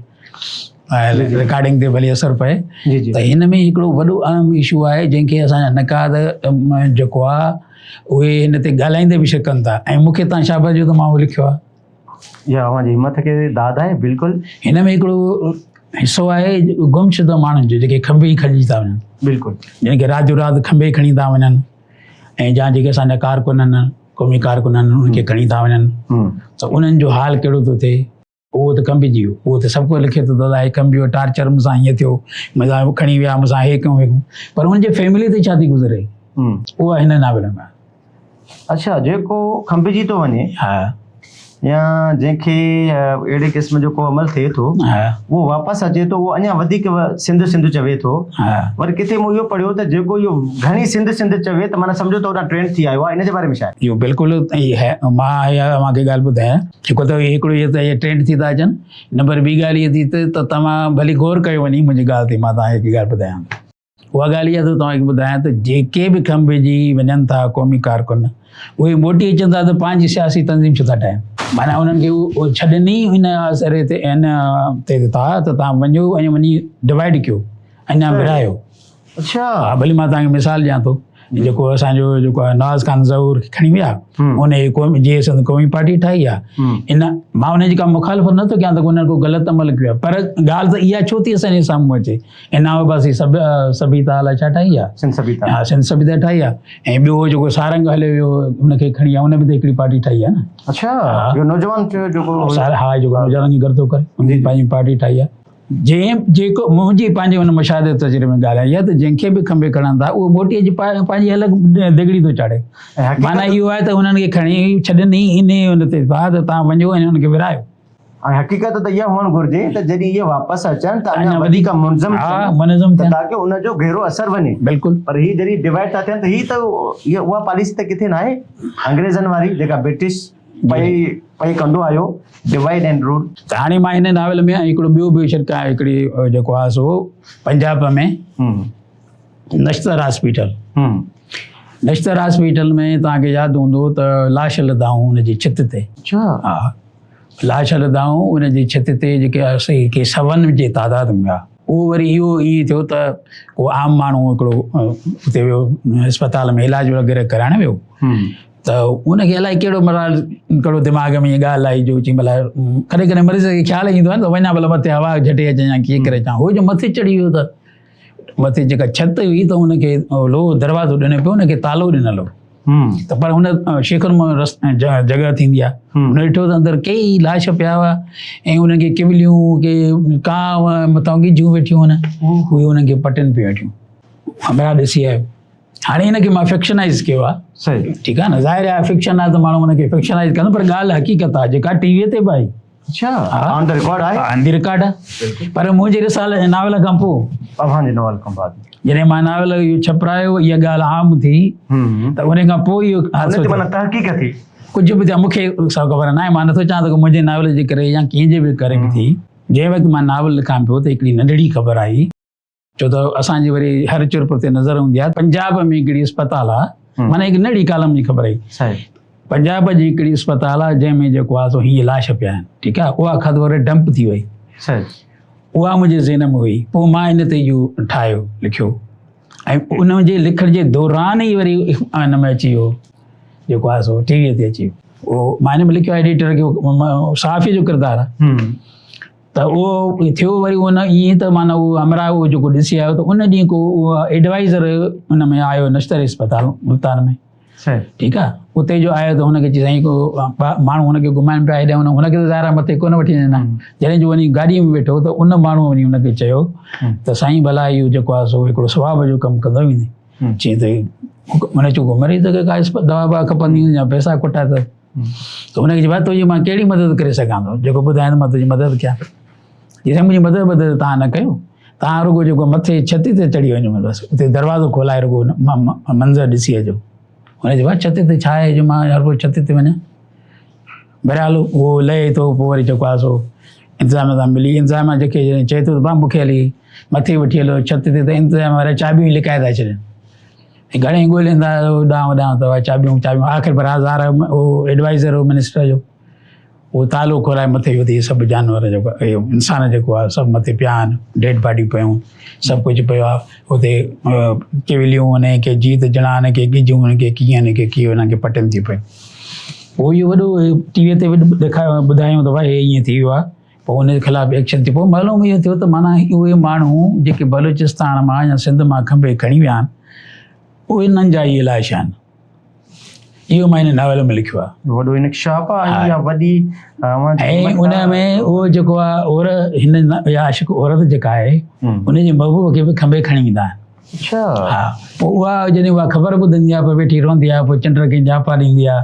B: रिकॉर्डिंग ते भली असरु पए त हिन में हिकिड़ो वॾो अहम इशू आहे जंहिंखे असांजा नक़ाद जेको आहे उहे हिन ते ॻाल्हाईंदे बि शिकनि था ऐं मूंखे तव्हां शाबाश जो त मां उहो लिखियो आहे
A: इहा अव्हांजी हिमत खे दाद आहे बिल्कुलु
B: हिन में हिकिड़ो हिसो आहे गुमशुदा माण्हुनि जो जेके खंबे खणी था वञनि
A: बिल्कुलु
B: जंहिंखे राति जो राति खंबे खणी था वञनि ऐं जा जेके असांजा कारकुन आहिनि क़ौमी कारकुन आहिनि उनखे खणी था वञनि त उन्हनि जो हाल कहिड़ो थो थिए उहो त कंबिजी वियो उहो त सभु को लिखे थो दादा हे कंबियो टार्चर मूंसां हीअं थियो मूंसां खणी विया मूंसां हे कयूं पर हुनजे फैमिली ते छा थी गुज़रे उहा हिन नाविल में
A: अच्छा जेको खंबिजी थो वञे
B: हा
A: या जंहिंखे अहिड़े क़िस्म जो को अमल थिए थो
B: हा
A: उहो वापसि अचे थो, उहो अञा वधीक सिंध सिंध चवे थो।
B: हा
A: वरी किथे मूं इहो पढ़ियो त जेको इहो घणी सिंध सिंध चवे त माना सम्झो त होॾां ट्रेंड थी आयो आहे, इन जे बारे में छा आहे?
B: इहो बिल्कुलु मां तव्हांखे ॻाल्हि ॿुधायां, जेको त हिकिड़ो इहे त इहे ट्रेंड थी था अचनि। नंबर ॿी ॻाल्हि इहा थी त तव्हां भली गौर कयो वञी मुंहिंजी ॻाल्हि ते, मां तव्हांखे हिकु ॻाल्हि ॿुधायां। उहा ॻाल्हि इहा त तव्हांखे ॿुधायां त जेके बि खंभ विझी वञनि था क़ौमी कारकुन, उहे मोटी अचनि था त पंहिंजी सियासी तंज़ीम छो था ठाहिनि? माना उन्हनि खे उहो छॾनि ई हिन असरे ते हिन ते था त तव्हां वञो ऐं वञी डिवाइड कयो, अञा विरायो।
A: अच्छा,
B: हा भली मां तव्हांखे मिसाल ॾियां थो, जेको असांजो जेको आहे नवाज़ खान ज़हूर खणी विया, उन जीअं संद क़ौमी पार्टी ठाही आहे, इन मां उनजी का मुखालिफ़त नथो कयां त उन्हनि को ग़लति अमल कयो आहे, पर ॻाल्हि त इहा छो थी असांजे साम्हूं अचे, इनामबाज़ी सभीता अलाए छा ठाही आहे,
A: सिंध सभीता।
B: हा सिंध सभीता ठाही आहे। ऐं ॿियो जेको सारंग हले वियो उनखे खणी आहे, उन बि त हिकिड़ी पार्टी ठाही आहे न।
A: अच्छा, इहो नौजवान जेको
B: हा जेको नौजवान खे गर्दो करे उनजी पंहिंजी पार्टी ठाही आहे। जेको मुंहिंजी पंहिंजे हुन मुशाहिदे तजुर्बे में ॻाल्हि आहे त जंहिंखे बि खंभे खणनि था उहो मोटी अची पंहिंजी अलॻि दिगड़ी थो चाढ़े। माना इहो आहे त हुननि खे खणी छॾनि ई इन हुन ते था त तव्हां वञो ऐं हुनखे विरायो।
A: ऐं हक़ीक़त त इहा हुअणु घुरिजे त जॾहिं इहे वापसि अचनि त अञा वधीक मुनज़म थियनि ताकी उनजो गहरो असरु वञे।
B: बिल्कुलु।
A: पर हीअ जॾहिं डिवाइड था थियनि त हीअ त इहा उहा पॉलिसी त किथे न आहे अंग्रेज़नि वारी जेका ब्रिटिश पई कंदो आयो, डिवाइड एंड रूल।
B: त हाणे मां हिन नावल में हिकिड़ो ॿियो बि शिरका हिकिड़ी जेको आहे सो पंजाब में नश्तर हॉस्पिटल, नश्तर हॉस्पिटल में तव्हांखे यादि हूंदो त लाश लदाऊं हुनजी छित ते।
A: अच्छा,
B: हा लाश लदाऊं हुनजी छित ते जेके के सवन जे तादाद में आहे। उहो वरी इहो ईअं थियो त को आम माण्हू हिकिड़ो उते वियो अस्पताल में इलाज वग़ैरह कराइण वियो, त उनखे अलाए कहिड़ो कहिड़ो दिमाग़ में इहा ॻाल्हि आई जो चई भला कॾहिं कॾहिं मरीज़ खे ख़्यालु ईंदो आहे न त वञा भला मथे हवा झटे अचे या कीअं करे अचां। उहो जो मथे चढ़ी वियो त मथे जेका छित हुई त हुनखे लोहो दरवाज़ो ॾिनो पियो, हुनखे तालो ॾिनल हो। त पर हुन शेखर में जॻह थींदी आहे, हुन ॾिठो त अंदरि कई लाश पिया हुआ ऐं हुनखे किवलियूं के कांव मथां गिजूं वेठियूं आहिनि, उहे हुनखे पटनि पियूं वेठियूं। हमरा ॾिसी आयो। हाणे हिनखे मां फिक्शनाइज़ कयो आहे, सही ठीकु आहे न, ज़ाहिर आहे फिक्शन आहे त माण्हू हुनखे फिक्शनाइज़ कंदो, पर ॻाल्हि हक़ीक़त आहे जेका टीवीअ ते बि आई।
A: अच्छा, ऑन द रिकॉर्ड आहे,
B: ऑन द रिकॉर्ड आहे। पर मुंहिंजे रिसाल नावल खां पोइ
A: अव्हांजे नावल खां बाद
B: जॾहिं मां नावल इहो छपरायो, इहा ॻाल्हि आम थी त उन खां पोइ इहो
A: तहक़ीक़ थी,
B: कुझु बि थिया मूंखे ख़बर न आहे। मां नथो चाहियां त मुंहिंजे नावल जे करे या कंहिंजे बि करे बि थी। जंहिं वक़्तु मां नावल लिखां पियो त हिकिड़ी नंढड़ी ख़बर आई, छो त असांजी वरी हर चुरप ते नज़र हूंदी आहे। पंजाब में हिकिड़ी अस्पताल आहे, माना हिकु नंढड़ी कालम जी ख़बर आई, पंजाब जी हिकिड़ी अस्पताल आहे जंहिंमें जेको आहे सो हीअ लाश पिया आहिनि, ठीकु आहे। उहा ख़बर डंप थी वई, उहा मुंहिंजे ज़हन में हुई। पोइ मां हिन ते इहो ठाहियो, लिखियो, ऐं उन जे लिखण जे दौरान ई वरी हिन में अची वियो जेको आहे सो टीवीअ ते अची वियो। उहो मां हिन में लिखियो आहे एडिटर खे सहाफ़ी जो किरदारु आहे, त उहो थियो वरी उन ईअं त माना उहो हमरा उहो जेको ॾिसी आयो त उन ॾींहुं को उहो एडवाइज़र उन में आयो नश्तर अस्पताल मुल्तान में, ठीकु आहे। उते जो आयो त हुनखे चई साईं को माण्हू हुनखे घुमाइण पिया हेॾे हुनखे त ज़ाहिर मथे कोन वठी वञनि। जॾहिं जो वञी गाॾीअ में वेठो त उन माण्हू वञी हुनखे चयो त साईं भला इहो जेको आहे सो हिकिड़ो सवाब जो कमु कंदो वेंदे। चई त हुन चयो मरीज़ खे का दवा ववा खपंदी या पैसा खुटा त हुनखे चइबो आहे तुंहिंजी मां कहिड़ी मदद करे सघां थो, जेको ॿुधाए मां तुंहिंजी मदद कयां। जीअं मुंहिंजी मदद तव्हां न कयो, तव्हां रुॻो जेको मथे छती ते चढ़ी वञो, बसि उते दरवाज़ो खोलाए रुॻो मंज़रु ॾिसी अचो। हुन चइबो आहे छती ते छा आहे जो मां हर रोज़ु छती ते वञा। बहरहाल उहो लहे थो, पोइ वरी जेको आहे सो इंतिज़ाम सां मिली, इंतिज़ाम जेके चए थो त भाउ मूंखे हली मथे वठी हलो छती ते, त इंतिज़ाम वारा चाबियूं लिकाए था छॾनि। घणेई ॻोल्हींदा ॾांहुं त चाबियूं आख़िर पर हज़ार उहो एडवाइज़र हो मिनिस्टर जो, उहो तालो खोलाए मथे वियो त इहे सभु जानवर जेको इहो इंसान जेको आहे सभु मथे पिया आहिनि, डेड बॉडी पियूं, सभु कुझु पियो आहे हुते। केविलियूं हुन के जीत ॼणा हुन खे गिजूं हुन खे कीअं हुन खे कीअं हुननि खे पटनि थी पियूं। पोइ इहो वॾो टीवीअ ते ॾेखारियो, ॿुधायूं त भाई ईअं थी वियो आहे। पोइ हुनजे ख़िलाफ़ु एक्शन थी। पोइ मालूम इहो थियो त माना उहे माण्हू जेके बलूचिस्तान मां या सिंध मां खंभे खणी विया आहिनि, उहे इन्हनि जा ई लाश आहिनि। इहो मां हिन नावल में लिखियो आहे,
A: वॾो इनकशाफ आहे या वॾी।
B: ऐं उन में उहो जेको आहे हिन आशिक औरत जेका आहे उनजे महबूब खे बि खंभे खणी ईंदा आहिनि।
A: अच्छा,
B: हा। पोइ उहा जॾहिं उहा ख़बर ॿुधंदी आहे पोइ वेठी रहंदी आहे, पोइ चंड खे जापा ॾींदी आहे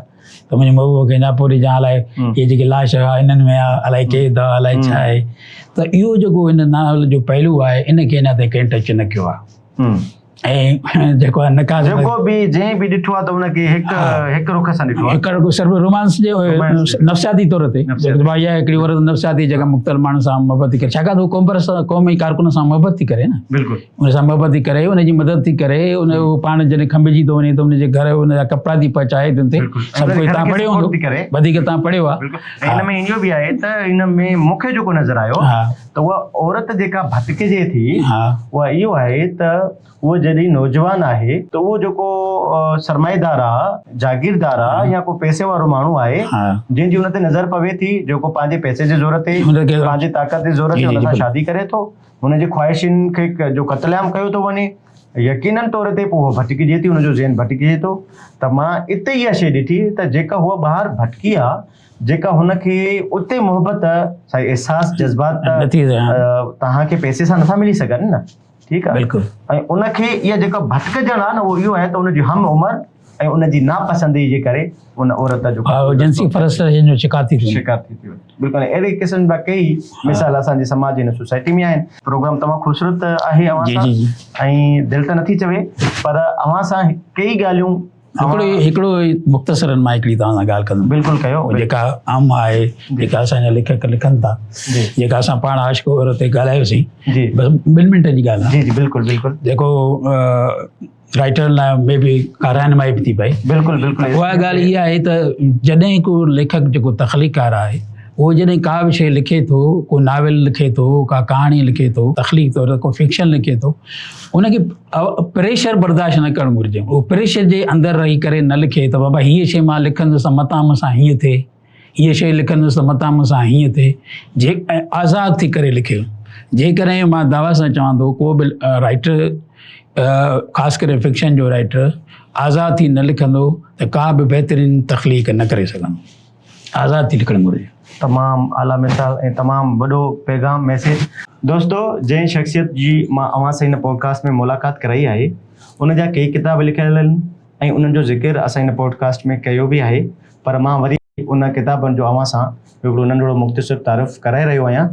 B: त मुंहिंजी महबूब खे नापोरी जा अलाए इहे जेके लाश हुआ इन्हनि में अलाए केरु अथव अलाए छा आहे, त इहो जेको हिन नावल जो पहलू आहे इनखे अञा ताईं कंहिं टच न कयो आहे। ऐं जेको आहे नकाज़
A: जेको बि जंहिं बि ॾिठो आहे त उनखे हिकु रुख सां ॾिठो आहे,
B: हिकु सिर्फ़ु रोमांस जे नफ़्सियाती तौर ते भाई आहे हिकिड़ी औरत नफ़्सियाती जेका मुख़्तलिफ़ माण्हुनि सां मोहबत थी करे, छाकाणि त उहो क़ौमी कारकुन सां मोहबत थी करे न,
A: बिल्कुलु
B: उन सां मोहबत थी करे उनजी मदद थी करे, उन पाण जॾहिं खंभिजी थो वञे त उनजे घर उनजा कपिड़ा थी पहुचाए ते सभु कोई तव्हां पढ़ियो हूंदो, वधीक तव्हां पढ़ियो आहे।
A: हिन में इहो बि आहे त हिन में मूंखे जेको नज़र आयो त उहा औरत जेका भटकिजे थी उहा इहो आहे त उहो जॾहिं नौजवान आहे त उहो जेको सरमाएदार आहे, जागीरदार आहे या को पैसे वारो माण्हू आहे जंहिंजी हुन ते नज़र पवे थी, जेको पंहिंजे पैसे जी ज़रूरत आहे, पंहिंजी ताक़त जी ज़रूरत आहे, हुन सां शादी करे थो, हुनजी ख़्वाहिशुनि खे जो क़त्लेआम कयो थो वञे, यकीनन तौर ते पोइ उहो भटकिजे थी, हुनजो ज़हन भटकिजे थो। त मां इते इहा शइ ॾिठी त जेका उहा ॿाहिरि भटकी आहे, जेका हुनखे उते मोहबत एहसास जज़्बात तव्हांखे पैसे सां नथा मिली सघनि न, ठीकु आहे,
B: बिल्कुलु।
A: ऐं उनखे इहा जेका भटकजण आहे न उहो इहो आहे त उनजी हम उमिरि ऐं उनजी नापसंदी जे करे उन औरत जो
B: जिन्सी फ्रस्ट्रेशन जो शिकार थी
A: थी वियो। बिल्कुलु अहिड़े क़िस्म जा कई मिसाल असांजे समाज हिन सोसाइटी में आहिनि। प्रोग्राम तमामु ख़ूबसूरत आहे अवां सां, ऐं दिलि त नथी चवे पर अवां सां कई ॻाल्हियूं
B: हिकिड़ो मुख़्तसरनि मां हिकिड़ी तव्हां सां ॻाल्हि कंदुमि।
A: बिल्कुलु कयो।
B: जेका आम आहे, जेका असांजा लेखक लिखनि था, जेका असां पाण आशिक़ औरत ते ॻाल्हायोसीं, बसि 2 मिंट जी ॻाल्हि आहे।
A: जी बिल्कुलु बिल्कुलु।
B: जेको राइटर लाइ में बि का रहनुमाई बि थी पई।
A: बिल्कुलु बिल्कुलु।
B: उहा ॻाल्हि इहा आहे त जॾहिं को लेखक जेको तख़लीक़कार आहे उहो जॾहिं का बि शइ लिखे थो, को नावेल लिखे थो, का कहाणी लिखे थो, तख़लीक़ तौर ते को फिक्शन लिखे थो, उनखे प्रेशर बर्दाश्त न करणु घुरिजे। उहो प्रेशर जे अंदरि रही करे न लिखे त बाबा हीअ शइ मां लिखंदुसि मतां मूंसां हीअं थिए, हीअ शइ लिखंदुसि त मतां मूंसां हीअं थिए, जे आज़ादु थी करे लिखे। जेकॾहिं मां दावा सां चवां थो को बि राइटर, ख़ासि करे फिक्शन जो राइटर आज़ादु थी न लिखंदो त का बि बहितरीनु तख़लीक़ न करे सघंदो। आज़ादु थी लिखणु घुरिजे।
A: तमामु आला मिसाल ऐं तमामु वॾो पैगाम मैसेज। दोस्तो, जंहिं शख़्सियत जी मां अवां सां हिन पॉडकास्ट में मुलाक़ात कराई आहे उन जा कई किताब लिखियल आहिनि ऐं उन्हनि जो ज़िक्र असां हिन पॉडकास्ट में कयो बि आहे, पर मां वरी उन किताबनि जो अवां सां हिकिड़ो नंढिड़ो मुख़्तसिर तारीफ़ कराए रहियो आहियां।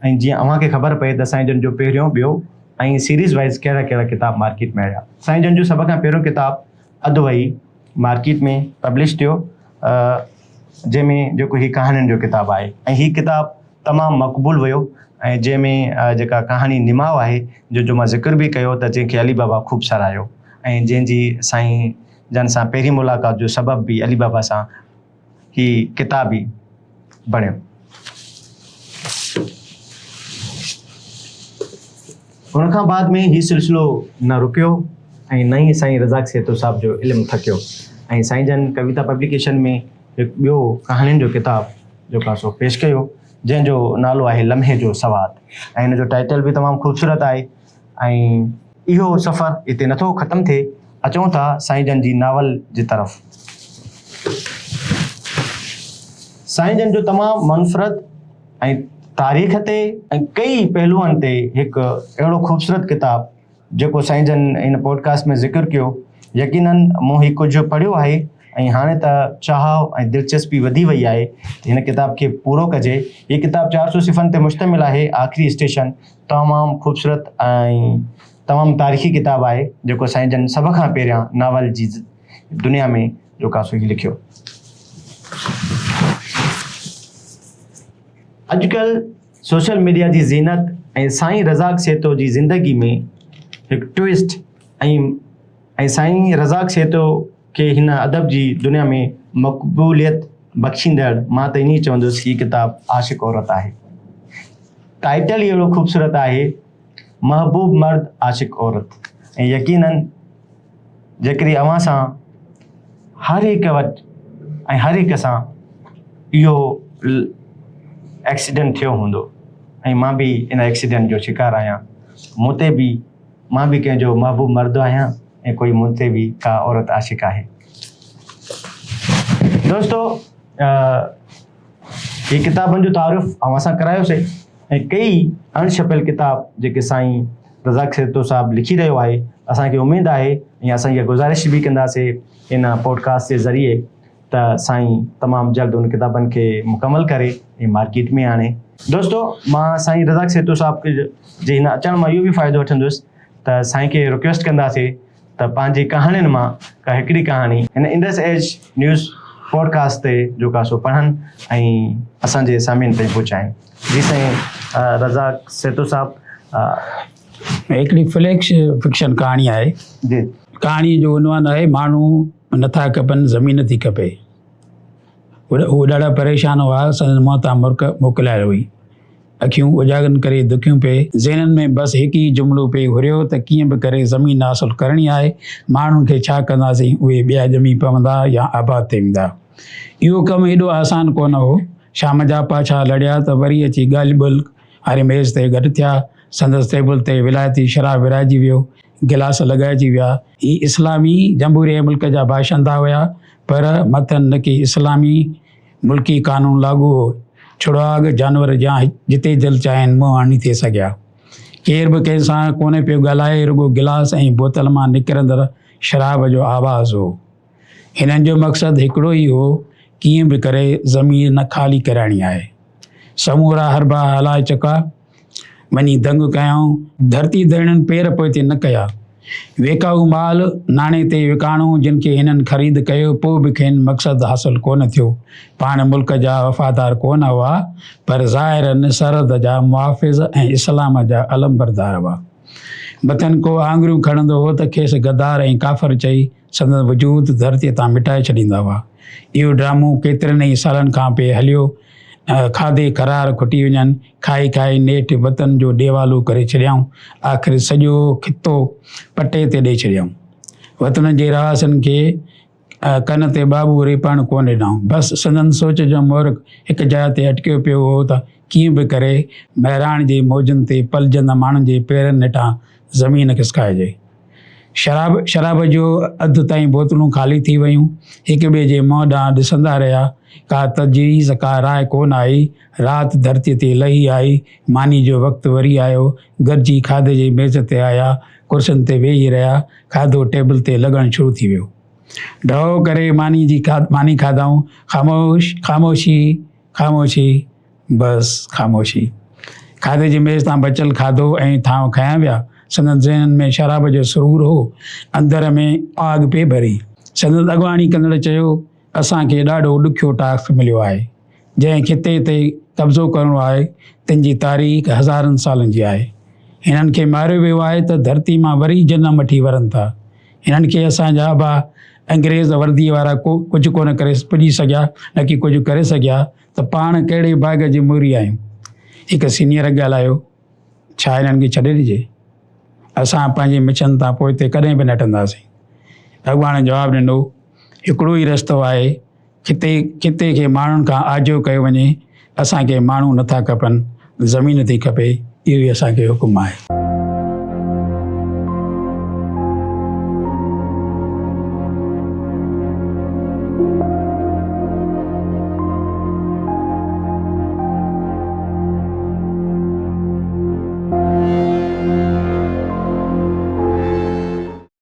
A: ऐं जीअं अव्हांखे ख़बर पए त साईं जन जो पहिरियों, ॿियो ऐं सीरीज़ वाइज़ कहिड़ा कहिड़ा किताब मार्केट में आया। साईं जन जो सभ खां पहिरियों किताब अदवई मार्केट में पब्लिश थियो, जंहिंमें जेको हीअ कहाणियुनि जो किताबु आहे, ऐं हीअ किताबु तमामु मक़बूल वियो। ऐं जंहिंमें जेका कहाणी निमाव आहे जो मां ज़िक्र बि कयो त जंहिंखे अली बाबा ख़ूब सारायो ऐं जंहिंजी साईं जन सां पहिरीं मुलाक़ात जो सबबु बि अली बाबा सां ही किताब ई बणियो। उनखां बाद में हीउ सिलसिलो न रुकियो ऐं न ई साईं रज़ाक सेतो साहिब जो इल्मु थकियो ऐं साईं जन कविता पब्लिकेशन में हिकु ॿियो कहाणियुनि जो किताबु जेको आहे सो पेश कयो, जंहिंजो नालो आहे लम्हे जो सवाद, ऐं हिन जो टाइटल बि तमामु ख़ूबसूरत आहे। ऐं इहो सफ़र हिते नथो ख़तमु थिए, अचूं था साईं जन जी नावल जी तरफ़। साईं जन जो तमामु मनफ़रत ऐं तारीख़ ते ऐं कई पहलुअनि ते हिकु अहिड़ो ख़ूबसूरत किताबु जेको साईं जन हिन पॉडकास्ट में ज़िक्र कयो, यकीनन मूं ही कुझु पढ़ियो आहे ऐं हाणे त चाहव ऐं दिलचस्पी वधी वई आहे त हिन किताब खे पूरो कजे। हीअ किताबु 400 सिफ़नि ते मुश्तमिल आहे। आख़िरी स्टेशन तमामु ख़ूबसूरत ऐं तमामु तारीख़ी किताबु आहे जेको साईं जन सभ खां पहिरियां नावल जी दुनिया में जेको आहे सो लिखियो। अॼुकल्ह सोशल मीडिया जी ज़ीनत ऐं साईं रज़ाक सेतो जी ज़िंदगी में हिकु ट्विस्ट ऐं साईं रज़ाक सेतो खे हिन अदब जी दुनिया में मक़बूलियत बख़्शींदड़ मां त इन ई चवंदुसि हीअ किताबु आशिक़ औरत आहे। टाइटल ई अहिड़ो ख़ूबसूरत आहे, महबूब मर्द आशिक़ औरत। ऐं यकीनन जेकॾहिं अव्हां सां हर हिकु वटि ऐं हर हिक सां इहो एक्सीडेंट थियो हूंदो ऐं मां बि इन एक्सीडेंट जो शिकार आहियां, मूं ते बि मां बि कंहिंजो महबूब मर्द आहियां ऐं कोई मूं ते बि का औरत आशिक़ आहे। दोस्तो, हीअ किताबनि जो तारुफ़ अव्हां सां करायोसीं ऐं कई अणछपियल किताब जेके साईं रज़ाक सेतो साहिबु लिखी रहियो आहे। असांखे उमेदु आहे ऐं असां इहा गुज़ारिश बि कंदासीं इन पॉडकास्ट जे ज़रिए त साईं तमामु जल्द उन किताबनि खे मुकमल करे ऐं मार्केट में आणे। दोस्तो, मां साईं रज़ाक सेतू साहब जे हिन अचण मां इहो बि फ़ाइदो वठंदुसि त साईं खे रिक्वेस्ट कंदासीं त पंहिंजी कहाणियुनि मां का हिकिड़ी कहाणी हिन इंडस एज न्यूज़ पॉडकास्ट ते जेका सो पढ़नि ऐं असांजे सामिन ताईं पहुचाइनि। जी साईं रज़ाक सेतू साहब,
B: हिकिड़ी फिक्शन कहाणी आहे।
A: जी।
B: कहाणी जो उनवान आहे माण्हू नथा खपनि, ज़मीन थी खपे। उहो ॾाढा परेशान हुआ, संदसि मौत मोकिलाए हुई। अखियूं उजागरनि करे दुखियूं पिए, ज़हननि में बसि हिकु ई जुमिलो पिए हुरियो त कीअं बि करे ज़मीन हासिलु करणी आहे। माण्हुनि खे छा कंदासीं, उहे ॿिया ॼमी पवंदा या आबाद थी वेंदा। इहो कमु एॾो आसान कोन हो। शाम जा पाछा लड़िया त वरी अची ॻाल्हि ॿोल वारी मेज़ ते गॾु थिया। संदसि टेबल ते विलायती शराब विराइजी वियो, गिलास लॻाइजी विया। ही इस्लामी जमहूरिया मुल्क जा बाशिंदा हुया, पर मथनि न की इस्लामी मुल्की कानून लागू हो। छुड़ाग जानवर जा जिते दिलि चाहिनि मुंहुं हणी थी सघिया। केर बि कंहिंसां कोन्हे पियो ॻाल्हाए, रुॻो गिलास ऐं बोतल मां निकिरंदड़ शराब जो आवाज़ हो। हिननि जो मक़सदु हिकिड़ो ई हो, कीअं बि करे ज़मीन न ख़ाली कराइणी आहे। समूरा हरबा हलाए चुका, वञी दंग कयऊं। धरती धरणनि पेर पोइते न कया। वेकाऊ माल नाणे ते विकाणो, जिन खे हिननि ख़रीद कयो, पोइ बि खेनि मक़सदु हासिलु कोन थियो। पाण मुल्क जा वफ़ादार कोन हुआ, पर ज़ाहिरन सरहद जा मुहाफ़िज़ ऐं इस्लाम जा अलमबरदार हुआ। मथनि को आङुरियूं खणंदो हो त खेसि गद्दार ऐं काफ़िर चई संदसि वजूद धरतीअ तां मिटाए छॾींदा हुआ। इहो ड्रामो केतिरनि ई सालनि खां पिए हलियो। खाधे करार खुटी वञनि, खाई खाई नेठि वतन जो ॾेवालो करे छॾियऊं। आख़िर सॼो खितो पटे ते ॾेई छॾियऊं। वतन जे रहासनि खे कन ते बाबू रेपण कोन ॾिनऊं। बसि संदन सोच जो मोर हिकु जाइ ते अटकियो पियो हो त कीअं बि करे बहिराण जे मौजनि ते पलजंदा माण्हुनि जे पेरनि हेठां ज़मीन खिसकाइजे। शराब जो अधु ताईं बोतलूं ख़ाली थी वियूं। हिक ॿिए जे मुंहं ॾांहुं ॾिसंदा रहिया। का तजवीज़, का राय कोन आई। राति धरतीअ ते लही आई। मानी जो वक़्तु वरी आयो। गॾिजी खाधे जे मेज़ ते आया, कुर्सियुनि ते वेही रहिया। खाधो टेबल ते लॻणु शुरू थी वियो। ढो करे मानी खाधऊं। ख़ामोशी, बसि ख़ामोशी। खाधे जी मेज़ तां बचियल खाधो ऐं थांव खयां विया। संदसि ज़हननि में शराब जो सुरूर हो, अंदर में आग पे भरी। संदसि अॻवाणी कंदड़ चयो, असांखे ॾाढो ॾुखियो टास्क मिलियो आहे। जंहिं खिते ते कब्ज़ो करणो आहे, तंहिंजी तारीख़ हज़ारनि सालनि जी आहे। हिननि खे मारियो वियो आहे त धरती मां वरी जनम वठी वरनि था। हिननि खे असांजा आबा अंग्रेज़ वर्दीअ वारा कुझु कोन करे पुॼी सघिया, न की कुझु करे सघिया, त पाण कहिड़े बाग़ जी मूरी आहियूं। हिकु सीनियर ॻाल्हायो, छा हिननि खे छॾे ॾिजे? असां पंहिंजे मिशन तां पोइ ते कॾहिं बि न हटंदासीं। भॻवान जवाबु ॾिनो, हिकिड़ो ई रस्तो आहे, खिते खे माण्हुनि खां आजो कयो वञे। असांखे माण्हू नथा खपनि, ज़मीन थी खपे। इहो ई असांखे हुकुम आहे।